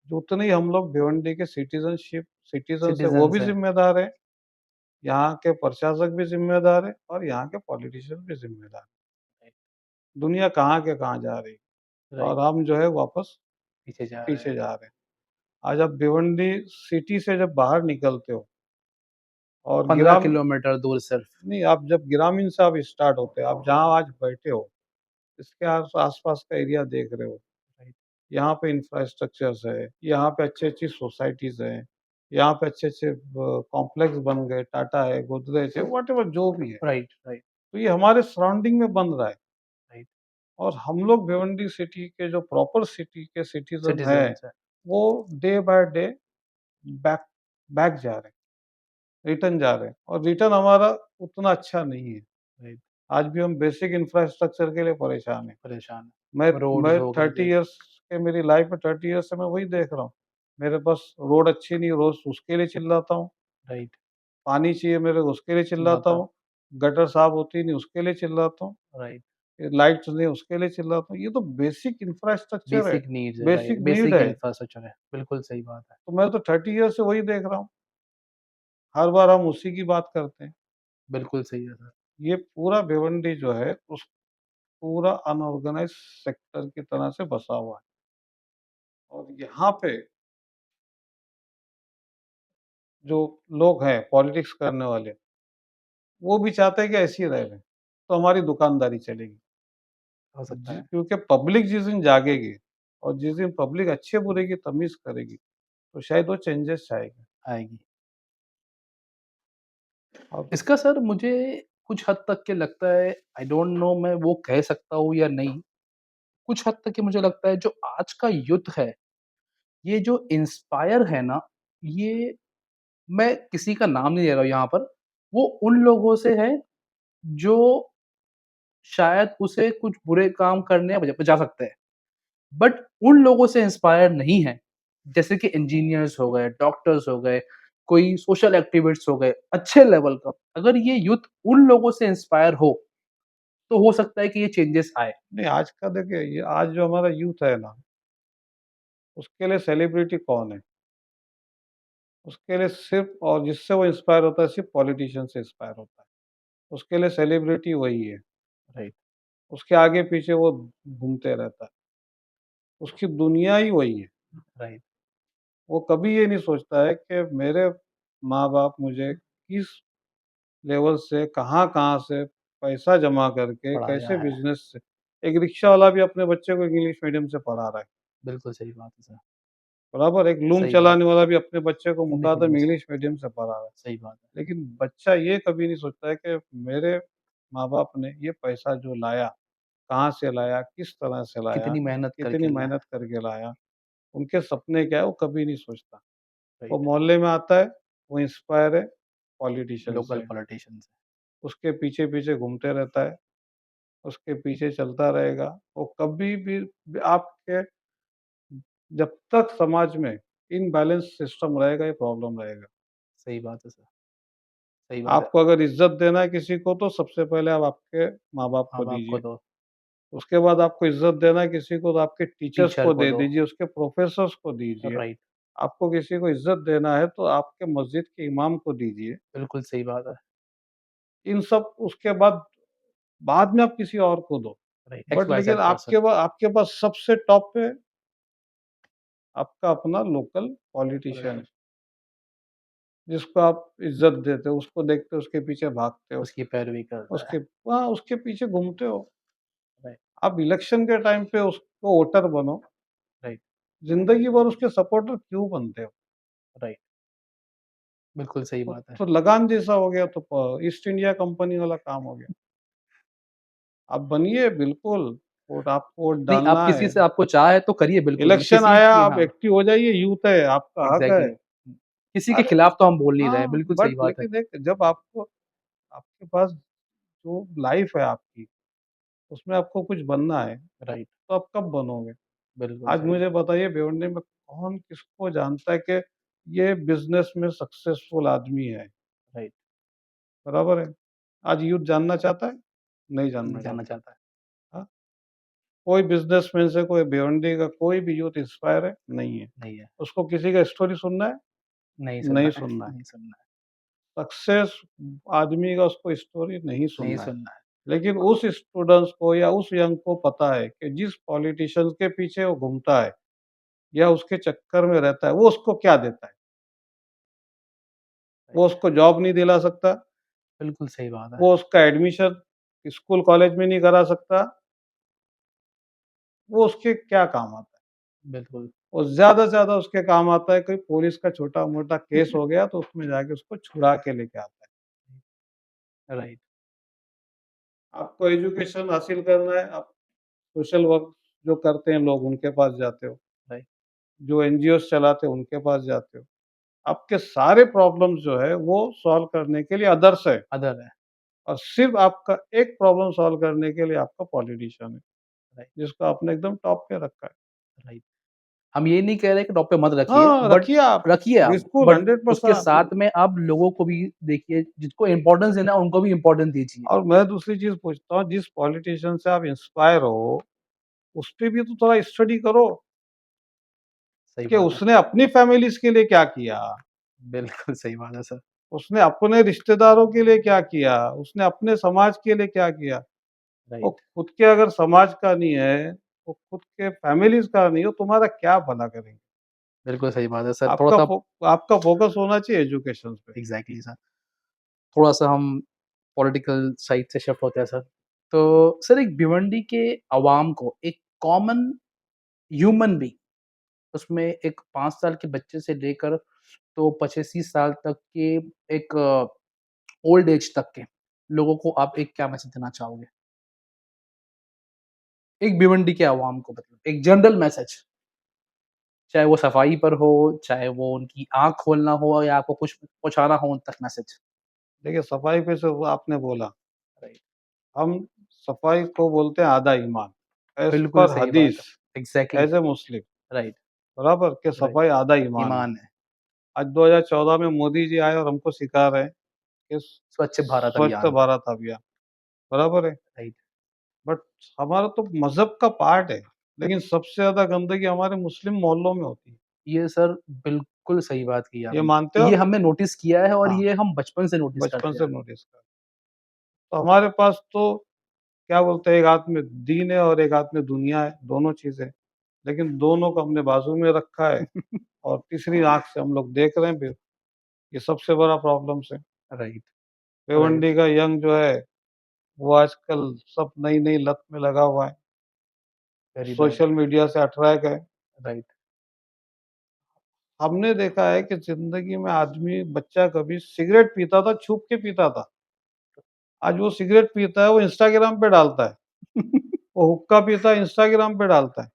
जो उतने ही हम लोग भिवंडी के सिटीज़न्स हैं वो भी सिटीज़न्स हैं। ज़िम्मेदार हैं, यहाँ के प्रशासक भी ज़िम्मेदार हैं और यहाँ के पॉलिटिशियन भी ज़िम्मेदार हैं। राइट, दुनिया कहाँ के कहाँ जा रही है राइट, और हम जो है वापस पीछे जा रहे हैं। पीछे जा रहे हैं। आज आप भिवंडी सिटी से जब बाहर निकलते हो, और 15 किलोमीटर दूर सिर्फ। नहीं, आप जब ग्रामीण से आप स्टार्ट होते हैं, आप जहाँ आज बैठे हो, इसके आस-पास का एरिया देख रहे हो, राइट, यहाँ पे इंफ्रास्ट्रक्चर्स है, यहाँ पे अच्छी-अच्छी सोसाइटीज़ हैं, यहाँ पे अच्छे-अच्छे कॉम्प्लेक्स बन गए, टाटा है, गोदरेज है, व्हाटएवर जो भी है। राइट, राइट, तो ये हमारे सराउंडिंग में बन रहा है राइट। और हम लोग भिवंडी सिटी के जो प्रॉपर सिटी के सिटीज़न हैं, सिटीज़न्स है। वो day by day back back जा रहे हैं, रिटर्न जा रहे हैं और रिटर्न हमारा उतना अच्छा नहीं है। राइट, आज भी हम बेसिक इंफ्रास्ट्रक्चर के लिए परेशान हैं। परेशान मैं है। रोड्स मैं हो गए 30 जैसे। इयर्स के मेरी लाइफ में 30 इयर्स से मैं वही देख रहा हूँ। मेरे पास रोड अच्छी नहीं, रोज़ उसके लिए चिल्लाता हूँ। राइट, पानी चाहिए मेरे को उसके लिए चिल्लाता चिल्लाता है। हूँ। गटर साफ होती नहीं उसके लिए चिल्लाता हूँ। राइट, ये लाइट्स नहीं उसके लिए चिल्लाता हूँ। ये तो बेसिक इंफ्रास्ट्रक्चर है, बेसिक नीड्स है, राइट, बेसिक नीड बेसिक है। इंफ्रास्ट्रक्चर है। बिल्कुल सही बात है। तो मैं तो 30 इयर्स से वही देख रहा हूँ। हर बार हम उसी की बात करते हैं। बिल्कुल सही है सर। ये पूरा भिवंडी जो है उस पूरा अनऑर्गेनाइज्ड सेक्टर की तरह से बसा हुआ है और यहाँ पे जो लोग हैं पॉलिटिक्स करने वाले, वो भी चाहते हैं कि ऐसे ही रह लें, तो हमारी दुकानदारी चलेगी। हो सकता है, क्योंकि पब्लिक जिस दिन जागेगी और जिस दिन पब्लिक अच्छे-बुरे की तमीज़ करेगी, तो शायद वो चेंजेस आएँगे। आएगी। अब इसका सर मुझे कुछ हद तक के लगता है, आई डोंट नो मैं वो कह सकता हूँ या नहीं। कुछ हद तक के मुझे लगता है जो आज का यूथ है, ये जो इंस्पायर है ना, ये मैं किसी का नाम नहीं ले रहा हूँ यहाँ पर, वो उन लोगों से है जो शायद उसे कुछ बुरे काम करने बचा सकते हैं। बट उन लोगों से इंस्पायर नहीं है, जैसे कि इंजीनियर्स हो गए, डॉक्टर्स हो गए, कोई सोशल एक्टिविस्ट हो गए, अच्छे लेवल का। अगर ये यूथ उन लोगों से इंस्पायर हो, तो हो सकता है कि ये चेंजेस आए। नहीं आज का देखिए ये आज जो हमारा यूथ है ना, उसके लिए सेलिब्रिटी कौन है? उसके लिए सिर्फ़ और जिससे वो इंस्पायर होता है सिर्फ़ पॉलिटिशियन से इंस्पायर होता है। उसके लिए सेलिब्रिटी वही है, राइट, उसके आगे-पीछे वो घूमते रहता है। उसकी दुनिया ही वही है। राइट, वो कभी ये नहीं सोचता है कि मेरे माँ-बाप मुझे किस लेवल से कहाँ-कहाँ से पैसा जमा करके पढ़ाया कैसे है। बिज़नेस से एक रिक्शा वाला भी अपने बच्चे को इंग्लिश मीडियम से पढ़ा रहा है, बिल्कुल सही बात है सर, बराबर? एक लूम सही बात चलाने वाला भी अपने बच्चे को है। मुक़द्दम इंडिपेंडेंस, इंग्लिश मीडियम से पढ़ा रहा है। सही बात है। लेकिन बच्चा ये कभी नहीं सोचता है कि मेरे माँ-बाप ने ये पैसा जो लाया, कहाँ से लाया, किस तरह से लाया, कितनी मेहनत कितनी करके लिया है। मेहनत करके लाया, उनके सपने क्या है, वो कभी नहीं सोचता। वो राइट, मोहल्ले में आता है, वो इंस्पायर है पॉलिटिशियन लोकल से, पॉलिटिशियंस। उसके पीछे-पीछे घूमते रहता है, उसके पीछे चलता रहेगा। वो कभी भी आपके जब तक समाज में इम्बैलेंस सिस्टम रहेगा, ये प्रॉब्लम रहेगा। सही बात है सर, सही बात है। आपको अगर इज़्ज़त देना है किसी को तो सबसे पहले आप आपके माँ-बाप को माँ-बाप को दीजिए। दो, उसके बाद आपको इज़्ज़त देना है किसी को तो आपके टीचर्स टीचर को को दे दो। दीजिए, उसके प्रोफ़ेसर्स को दीजिए। राइट, आपको किसी को इज़्ज़त देना है तो आपके मस्जिद के इमाम को दीजिए। बिल्कुल सही बात है। इन सब उसके बाद में आप किसी और को दो। राइट, एक्स बट वाई लेकिन ज़ेड पर्सन। आपके पास सबसे टॉप पे आपका अपना लोकल पॉलिटिशियन है, पॉलिटिशियन, जिसको आप इज़्ज़त देते हो, उसको देखते हो, उसके पीछे भागते हो, उसकी पैरवी करता है। उसके पीछे घूमते हो। राइट, आप इलेक्शन के टाइम पे उसको वोटर बनो, राइट, ज़िंदगी भर उसके सपोर्टर क्यों बनते हो? राइट, बिल्कुल सही बात है। तो लगान जैसा हो गया तो ईस्ट इंडिया कंपनी वाला काम हो गया। आप बनिए बिल्कुल, आपको वोट नहीं, आप डालना किसी है। से आपको चाह है तो करिए बिल्कुल, इलेक्शन किसी आया की आप हाँ, एक्टिव हो जाइए, यूथ है, आपका हक है। एग्ज़ैक्टली। किसी के अरे खिलाफ तो हम बोल नहीं रहे हैं, हाँ, बिल्कुल सही बट बात है। लेकिन एक जब आपको आपके पास जो लाइफ है आपकी, उसमें आपको कुछ बनना है, राइट, तो आप कब बनोगे? बिल्कुल आज सही मुझे बात। बताइए भिवंडी में कौन किसको जानता है कि ये बिज़नेस में सक्सेसफुल आदमी है, राइट, बराबर है? आज यूथ जानना चाहता है? नहीं नहीं जानना जानना चाहता। चाहता है। हाँ, कोई बिज़नेसमैन से कोई भिवंडी का कोई भी यूथ इंस्पायर है? नहीं है। नहीं है, उसको किसी का स्टोरी सुनना है? नहीं नहीं सुनना है, सुनना है। नहीं सुनना है, सक्सेस आदमी का उसको स्टोरी नहीं नहीं सुनना है। सुनना है। लेकिन उस स्टूडेंट्स को या उस यंग को पता है कि जिस पॉलिटिशियन के पीछे वो घूमता है या उसके चक्कर में रहता है, वो उसको क्या देता है। वो उसको जॉब नहीं दिला सकता, बिल्कुल सही बात है। वो उसका एडमिशन स्कूल कॉलेज में नहीं करा सकता, वो उसके क्या काम आता है? बिल्कुल। और ज़्यादा से ज़्यादा उसके काम आता है कोई पुलिस का छोटा-मोटा केस हो गया तो उसमें जाके उसको छुड़ा के लेके आता है। राइट, आपको एजुकेशन हासिल करना है, आप सोशल वर्क जो करते हैं लोग उनके पास जाते हो, राइट, जो एनजीओज़ चलाते हैं उनके पास जाते हो। आपके सारे प्रॉब्लम्स जो है वो सॉल्व करने के लिए अदर्स है अदर है, और सिर्फ़ आपका एक प्रॉब्लम सॉल्व करने के लिए आपका पॉलिटिशियन है, राइट, जिसको आपने एकदम टॉप पे रखा है। राइट। हम ये नहीं कह रहे कि टॉप पे मत रखिए, हाँ, बट रखिए आप, रखिए आप, बिल्कुल बट 100% उसके आप साथ में आप लोगों को भी देखिए, जिसको इम्पोर्टेंस देना है, उनको भी इम्पोर्टेंस दीजिए। और मैं दूसरी चीज़ पूछता हूँ, जिस पॉलिटिशियन से आप इंस्पायर हो, उसपे भी तो थोड़ा स्टडी करो सही कि बात है। उसने अपनी फैमिलीज़ के लिए क्या किया? बिल्कुल सही बात है सर। उसने अपने रिश्तेदारों के लिए क्या किया? उसने अपने समाज के लिए क्या किया? वो राइट, खुद के अगर समाज का नहीं है, वो खुद के फैमिलीज़ का नहीं हो, तुम्हारा क्या भला करेंगे? बिल्कुल सही बात है सर। आपका थोड़ा-सा आपका फ़ोकस होना चाहिए एजुकेशन पे। Exactly sir. थोड़ा-सा हम पॉलिटिकल साइड से शिफ्ट होते हैं सर। तो सर, एक भिवंडी के अवाम को, एक कॉमन ह्यूमन बीइंग, उसमें एक 5 साल के बच्चे से लेकर तो 25-30 साल तक के एक ओल्ड एज तक के लोगों को आप एक क्या मैसेज देना चाहोगे? एक भिवंडी के अवाम को, मतलब एक जनरल मैसेज, चाहे वो सफाई पर हो, चाहे वो उनकी आँख खोलना हो या आपको कुछ पहुँचाना हो उन तक मैसेज। देखिए सफाई पे से वो आपने बोला, राइट, हम सफाई को बोलते हैं आधा ईमान, एज़ बिल्कुल पर सही बात हदीस, है। Exactly, as a Muslim, right, बराबर? कि राइट, सफाई आधा ईमान है। ईमान है। आज 2014 में मोदी जी आए और हमको सिखा रहे हैं कि स्वच्छ भारत स्वच्छ अभियान। भारत अभियान, बराबर है? राइट, बट हमारा तो मज़हब का पार्ट है, लेकिन सबसे ज़्यादा गंदगी हमारे मुस्लिम मोहल्लों में होती है। ये सर बिल्कुल सही बात की ये मानते आपने। हो ये आप? हमने नोटिस किया है और हाँ, ये हम बचपन से नोटिस बचपन करते आ से रहे हैं। नोटिस कर तो हमारे पास तो क्या बोलते हैं, एक हाथ में दीन है और एक हाथ में दुनिया है, दोनों चीज़ें। लेकिन दोनों को हमने बाजू में रखा है और तीसरी आँख से हम लोग देख रहे हैं फिर, ये सबसे बड़ा प्रॉब्लम्स है। राइट, राइट, भिवंडी का यंग जो है, वो आजकल सब नई-नई लत में लगा हुआ है, वेरी बैड। सोशल मीडिया से अट्रैक्ट है। राइट, हमने देखा है कि ज़िंदगी में आदमी बच्चा कभी सिगरेट पीता था, छुप के पीता था। आज वो सिगरेट पीता है, वो इंस्टाग्राम पे डालता है। वो हुक्का पीता है, इंस्टाग्राम पे डालता है।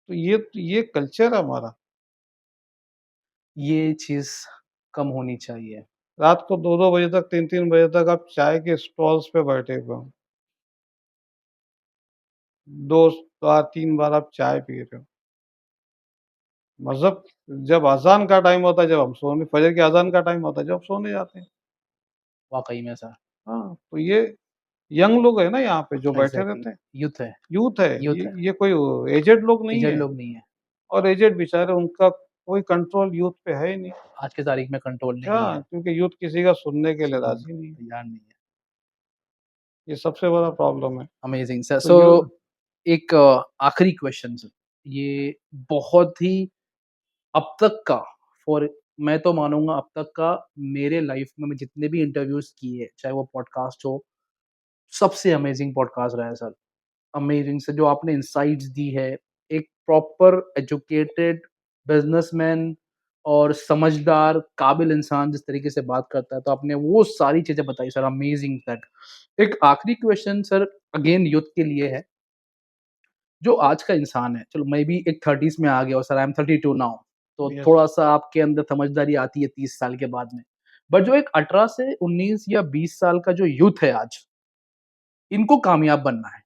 तो ये कल्चर है हमारा। ये चीज़ कम होनी चाहिए। रात को 2-2 बजे तक, 3-3 बजे तक आप चाय के स्टॉल्स पे बैठे हुए हो। 2 बार 3 बार आप चाय पी रहे हो। मज़हब जब अज़ान का टाइम होता है, जब हम सोने फजर की अज़ान का टाइम होता है, जब हम सोने जाते हैं। वाक़ई में सर। हाँ, तो ये यंग लोग हैं ना यहाँ पे जो बैठे एग्ज़ैक्टली, रहते हैं। यूथ है, यूथ है, यूथ है। ये कोई एजेड लोग नहीं एजेड है लोग नहीं है। और एजेड बेचारे उनका कोई कंट्रोल यूथ पे है ही नहीं। आज की तारीख में कंट्रोल नहीं हाँ, है। क्योंकि यूथ किसी का सुनने के लिए सुनने राज़ी नहीं है। तैयार नहीं है। ये सबसे बड़ा प्रॉब्लम है। Amazing sir. तो सो यू एक आखिरी क्वेश्चन सर, ये बहुत ही अब तक का, फॉर मैं तो मानूँगा अब तक का, मेरे लाइफ़ में मैं जितने भी इंटरव्यूज़ किए, चाहे वो पॉडकास्ट हो, सबसे अमेज़िंग पॉडकास्ट रहा है सर। अमेज़िंग सर, जो आपने इनसाइट्स दी है, एक प्रॉपर एजुकेटेड बिज़नेसमैन और समझदार, काबिल इंसान जिस तरीके से बात करता है, तो आपने वो सारी चीज़ें बताई सर, अमेज़िंग दैट। एक आखिरी क्वेश्चन सर, अगेन यूथ के लिए है, जो आज का इंसान है, चलो मैं भी एक 30s में आ गया हूँ सर, आई एम 32 नाउ, तो यस, थोड़ा-सा आपके अंदर समझदारी आती है 30 साल के बाद में। बट जो एक 18 से 19 या 20 साल का जो यूथ है आज, इनको कामयाब बनना है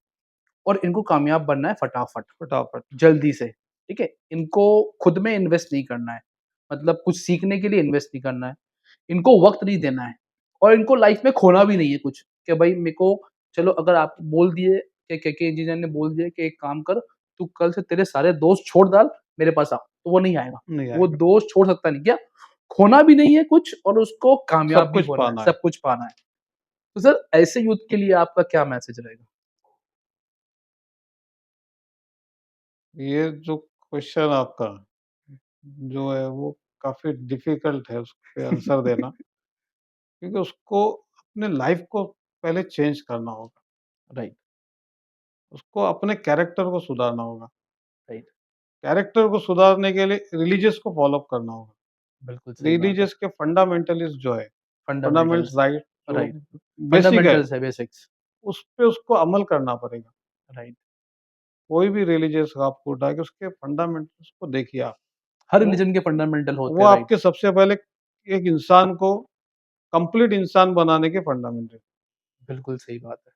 और इनको कामयाब बनना है फटाफट, फटाफट। जल्दी से, ठीक है? इनको खुद में इन्वेस्ट नहीं करना है, मतलब कुछ सीखने के लिए इन्वेस्ट नहीं करना है, इनको वक़्त नहीं देना है और इनको लाइफ़ में खोना भी नहीं है कुछ, कि भाई मेरे को, चलो अगर आप बोल दिए कि के इंजीनियर ने बोल दिया कि एक काम कर, तू कल से तेरे सारे दोस्त छोड़ डाल, मेरे पास आ, तो वो नहीं आएगा। नहीं वो आएगा। दोस्त छोड़ सकता नहीं क्या? खोना भी नहीं है कुछ और उसको कामयाब सब भी कुछ होना है, पाना है। सब कुछ पाना है। तो सर ऐसे यूथ के लिए आपका क्या मैसेज रहेगा? ये जो क्वेश्चन आपका जो है वो काफ़ी डिफ़िकल्ट है उस पे आंसर देना क्योंकि उसको अपने लाइफ़ को पहले चेंज करना होगा। राइट, उसको अपने कैरेक्टर को सुधारना होगा। राइट, कैरेक्टर को सुधारने के लिए रिलीजियस को फ़ॉलो अप करना होगा। बिल्कुल सही बात है। रिलीजियस के फंडामेंटलिस्ट जो है, फंडामेंट्स फंडामेंटल्स, राइट जो राइट, बेसिक है, फंडामेंटल्स है, बेसिक्स, उस पे उसको अमल करना पड़ेगा। राइट। कोई भी रिलीजियस आपको उठा के उसके फंडामेंटल्स को देखिए आप। हर वो रिलीजन के फंडामेंटल होते वो हैं, राइट, आपके सबसे पहले एक इंसान को कंप्लीट इंसान बनाने के फंडामेंटल। बिल्कुल सही बात है,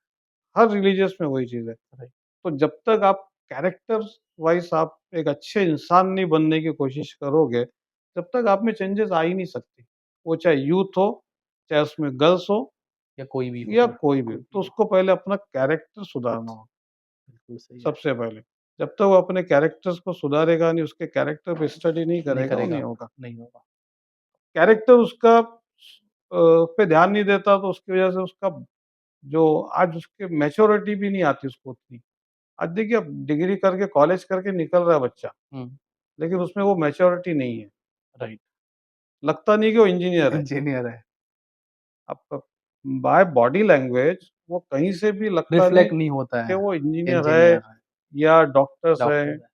हर रिलीजियस में वही चीज़ है। राइट, तो जब तक आप कैरेक्टर वाइज़ आप एक अच्छे इंसान नहीं बनने की कोशिश करोगे, तब तक आप में चेंजेस आ ही नहीं सकती। वो चाहे यूथ हो, चाहे उसमें गर्ल्स हो या कोई भी हो या फिर, कोई भी हो। कोई भी तो हो, उसको पहले अपना कैरेक्टर सुधारना होगा, बिल्कुल सही है, सबसे पहले। जब तक वो अपने कैरेक्टर्स को सुधारेगा नहीं, उसके कैरेक्टर पे स्टडी नहीं नहीं करेगा, वो नहीं करेगा, होगा। नहीं होगा, कैरेक्टर उसका पे ध्यान नहीं देता तो उसकी वज़ह से उसका जो आज उसकी मैच्योरिटी भी नहीं आती उसको उतनी। आज देखिए अब डिग्री करके कॉलेज करके निकल रहा है बच्चा, हुँ, लेकिन उसमें वो मैच्योरिटी नहीं है। राइट, लगता नहीं कि वो इंजीनियर है। इंजीनियर है, आपका बाय बॉडी लैंग्वेज वो कहीं से भी लगता नहीं रिफ्लेक्ट नहीं होता कि है, वो इंजीनियर है इंजीनियर है, या डॉक्टर्स है, डॉक्टर है,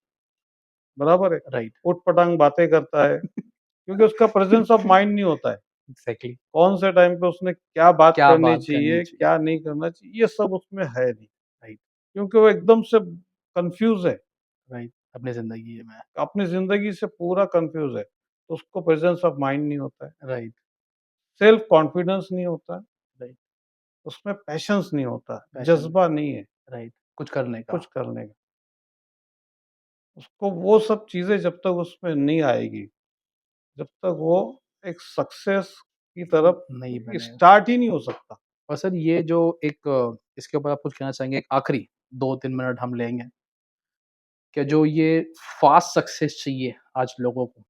बराबर है। राइट, ऊट-पटांग बातें करता है, क्योंकि उसका प्रेजेंस ऑफ माइंड नहीं होता है। एग्ज़ैक्टली, कौन से टाइम पे उसने क्या बात क्या करनी बात करनी चाहिए, चाहिए, क्या नहीं करना चाहिए, ये सब उसमें है नहीं। राइट, क्योंकि वो एकदम से कन्फ्यूज़ है, राइट, अपनी ज़िंदगी में, अपनी ज़िंदगी से पूरा कन्फ्यूज़ है। तो उसको प्रेजेंस ऑफ माइंड नहीं होता है, राइट, सेल्फ कॉन्फिडेंस नहीं होता है, राइट, उसमें पैशंस नहीं होता है, पैशन, जज़्बा नहीं है राइट, कुछ करने का, कुछ करने का। उसको वो सब चीज़ें जब तक उसमें नहीं आएगी, जब तक वो एक सक्सेस की तरफ नहीं बनेगा। स्टार्ट ही नहीं हो सकता। और सर ये जो एक इसके ऊपर आप कुछ कहना चाहेंगे? एक आखिरी 2-3 मिनट हम लेंगे, कि जो ये फ़ास्ट सक्सेस चाहिए आज लोगों को,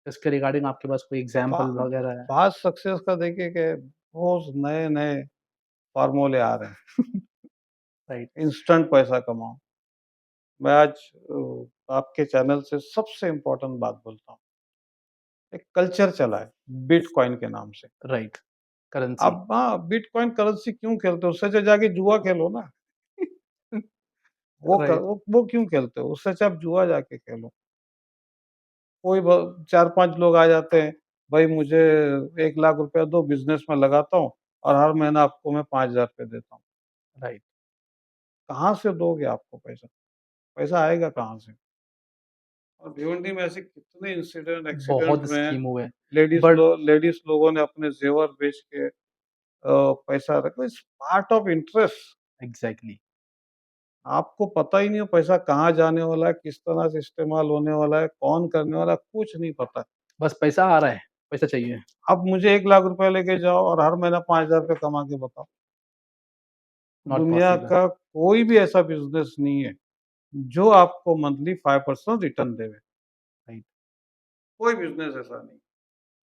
इसके रिगार्डिंग आपके पास कोई फा एग्ज़ाम्पल वगैरह है? फ़ास्ट सक्सेस का देखिए कि रोज़ नए-नए फ़ॉर्मूले आ रहे हैं, राइट, इंस्टेंट पैसा कमाओ। मैं आज आपके चैनल से सबसे इम्पोर्टेंट बात बोलता हूँ। एक कल्चर चला है बिटकॉइन के नाम से। Right, currency. अब हाँ, बिटकॉइन करेंसी क्यों खेलते हो? उससे अच्छा जाके जुआ खेलो ना। राइट, वो क्यों खेलते हो? उससे अच्छा आप जुआ जाके खेलो। कोई ब 4-5 लोग आ जाते हैं, भाई मुझे 1 लाख रुपया दो बिज़नेस में लगाता हूँ और हर महीना आपको मैं 5,000 रुपए देता हूँ। राइट, कहाँ से दोगे आपको पैसा? पैसा आएगा कहाँ से? और भिवंडी में ऐसे कितने इंसिडेंट एक्सीडेंट बहुत हुए हैं, स्कीम हुए, बट लेडीज़ लोगों ने अपने ज़ेवर बेच के पैसा रखा। It's part of interest. Exactly, आपको पता ही नहीं है पैसा कहाँ जाने वाला है, किस तरह से इस्तेमाल होने वाला है, कौन करने वाला है, कुछ नहीं पता है। बस पैसा आ रहा है, पैसा चाहिए, अब मुझे 1 लाख रुपए लेके जाओ और हर महीना 5,000 रुपए कमा के बताओ। नॉट दुनिया पॉसिबल, का कोई भी ऐसा बिज़नेस नहीं है, जो आपको मंथली 5% रिटर्न देवे। राइट, कोई बिज़नेस ऐसा नहीं।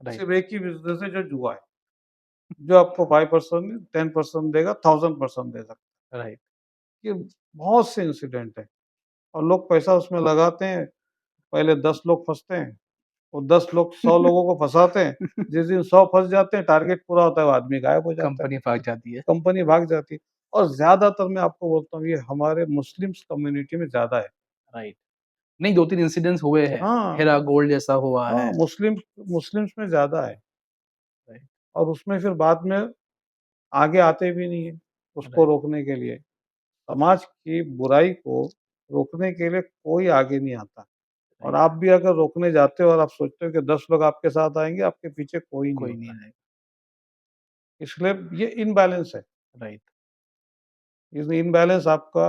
राइट, सिर्फ़ एक ही बिज़नेस है जो जुआ है, जो आपको 5% नहीं 10% देगा, 1000% दे सकता राइट, है। ये बहुत से इंसिडेंट हैं और लोग पैसा उसमें लगाते हैं, पहले 10 लोग फँसते हैं, वो 10 लोग 100 लोगों को फँसाते हैं। जिस दिन 100 फँस जाते हैं, टारगेट पूरा होता है, वो आदमी गायब हो जाता है, कंपनी भाग जाती है, कंपनी भाग जाती है। और ज़्यादातर मैं आपको बोलता हूँ, ये हमारे मुस्लिम्स कम्युनिटी में ज़्यादा है। राइट। नहीं 2-3 इंसिडेंट्स हुए हैं, हाँ, हेरा गोल्ड जैसा हुआ हाँ, है, मुस्लिम्स में ज़्यादा है राइट, और उसमें फिर बाद में आगे आते भी नहीं हैं, उसको राइट, रोकने के लिए। समाज की बुराई को रोकने के लिए कोई आगे नहीं आता और राइट, आप भी अगर रोकने जाते हो और आप सोचते हो कि 10 लोग आपके साथ आएँगे, आपके पीछे कोई नहीं कोई नहीं होता है। आएगा, इसलिए ये इम्बैलेंस है। राइट, ये इम्बैलेंस आपका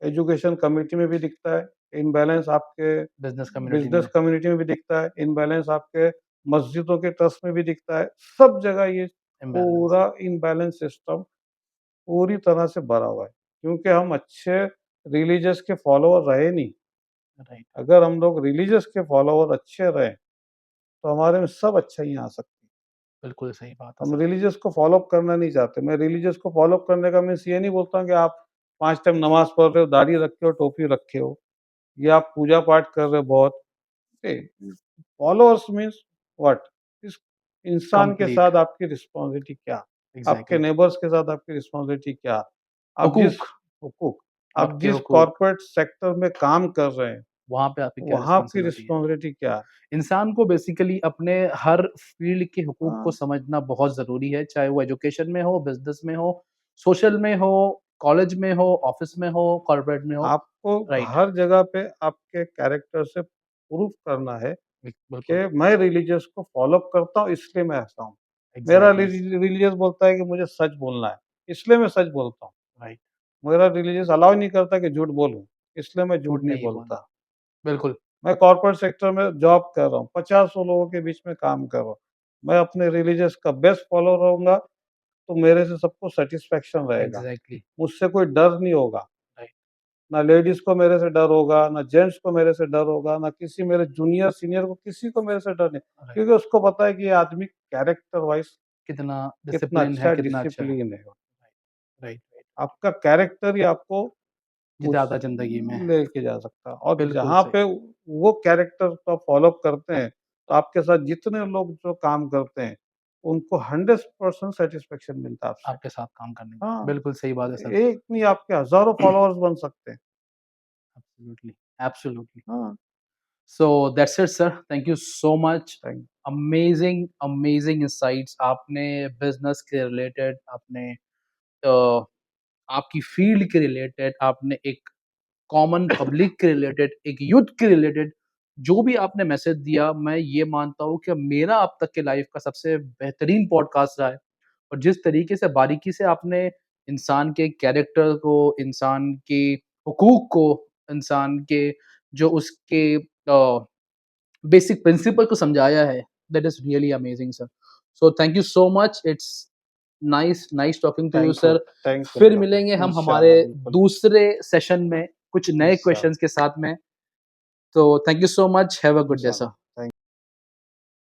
एजुकेशन कमिटी में भी दिखता है, इम्बैलेंस आपके बिज़नेस कम्युनिटी बिज़नेस में कम्युनिटी में भी दिखता है, इम्बैलेंस आपके मस्जिदों के ट्रस्ट में भी दिखता है। सब जगह ये इम्बैलेंस है, पूरा इम्बैलेंस सिस्टम पूरी तरह से भरा हुआ है, क्योंकि हम अच्छे रिलीजियस के फॉलोवर रहे नहीं। राइट, अगर हम लोग रिलीजियस के फॉलोवर अच्छे रहे, तो हमारे में सब अच्छाइयाँ आ सकती हैं। बिल्कुल सही बात है हम सर, रिलीजियस को फ़ॉलो अप करना नहीं चाहते। मैं रिलीजियस को फ़ॉलो अप करने का मीन्स ये नहीं बोलता हूँ कि आप 5 टाइम नमाज़ पढ़ रहे हो, दाढ़ी रखे हो, टोपी रखे हो या आप पूजा-पाठ कर रहे हो बहुत, फॉलोअर्स मीन्स व्हाट, इस इंसान के कंप्लीट साथ आपकी रिस्पॉन्सिबिलिटी क्या, आपके एग्जैक्टली नेबर्स के साथ आपकी रिस्पॉन्सिबिलिटी क्या, आप जिस हुकूक हुकूक आप आपके जिस हुकूक कॉर्पोरेट सेक्टर में काम कर रहे हैं वहां पे आपकी क्या वहां आपकी रिस्पॉन्सिबिलिटी है। रिस्पॉन्सिबिलिटी क्या है। इंसान को बेसिकली अपने हर फील्ड के हुकूक को हाँ, समझना बहुत ज़रूरी है, चाहे वो एजुकेशन में हो, बिज़नेस में हो, सोशल में हो, कॉलेज में हो, ऑफ़िस में हो, कॉर्पोरेट में हो। आपको राइट, हर जगह पे आपके कैरेक्टर से प्रूव करना है बिल्कुल, कि मैं रिलीजियस को फॉलो करता हूँ इसलिए मैं ऐसा हूँ। मेरा एग्ज़ैक्टली, रिलीजियस बोलता है कि मुझे सच बोलना है, इसलिए मैं सच बोलता हूँ। राइट, मेरा रिलीजियस अलाउ नहीं करता कि झूठ बोलूँ, इसलिए मैं झूठ झूठ नहीं नहीं बोलना। बोलता। बिल्कुल, मैं कॉर्पोरेट सेक्टर में जॉब कर रहा हूँ, 50 लोगों के बीच में काम कर रहा हूँ। मैं अपने रिलीजियस का बेस्ट फॉलो रहूँगा, तो मेरे से सबको सैटिस्फैक्शन रहेगा। एग्ज़ैक्टली, मुझसे कोई डर नहीं होगा। राइट, ना लेडीज़ को मेरे से डर होगा, ना जेंट्स को मेरे से डर होगा, ना किसी मेरे जूनियर, सीनियर को किसी को मेरे से डर नहीं। राइट। क्योंकि उसको पता है कि ये आदमी कैरेक्टर वाइज़ कितना कितना डिसिप्लिन है, अच्छा कितना अच्छा है। डिसिप्लिन है। राइट, राइट, आपका कैरेक्टर ही आपको उस जिताता ज़िंदगी में। लेके जा सकता है और बिल्कुल जहाँ सही, पे वो कैरेक्टर को फॉलो करते हैं, तो आपके साथ जितने लोग जो काम करते हैं, उनको 100% सैटिस्फैक्शन मिलता है आपसे। आपके साथ काम करने में। हाँ, बिल्कुल सही बात है सर। एक नहीं आपके हज़ारों फॉलोअर्स बन सकते हैं। Absolutely, absolutely. हाँ, so that's it sir, thank you so much. Thank amazing amazing insights आपने बिजनेस के रिलेटेड, आपने आपकी फील्ड के रिलेटेड, आपने एक कॉमन पब्लिक के रिलेटेड, एक यूथ के रिलेटेड जो भी आपने मैसेज दिया, मैं ये मानता हूँ कि मेरा अब तक के लाइफ का सबसे बेहतरीन पॉडकास्ट रहा है। और जिस तरीके से बारीकी से आपने इंसान के कैरेक्टर को, इंसान के हुकूक को, इंसान के जो उसके बेसिक प्रिंसिपल को समझाया है, that is really amazing sir. So thank you so much, it's nice nice talking to you sir. Thank you फिर नीलम भाई। मिलेंगे हम हमारे इंशाल्लाह, बिल्कुल, दूसरे सेशन में कुछ नए इंशाल्लाह, क्वेश्चंस के साथ में। तो thank you so much, have a good day इंशाल्लाह। सर।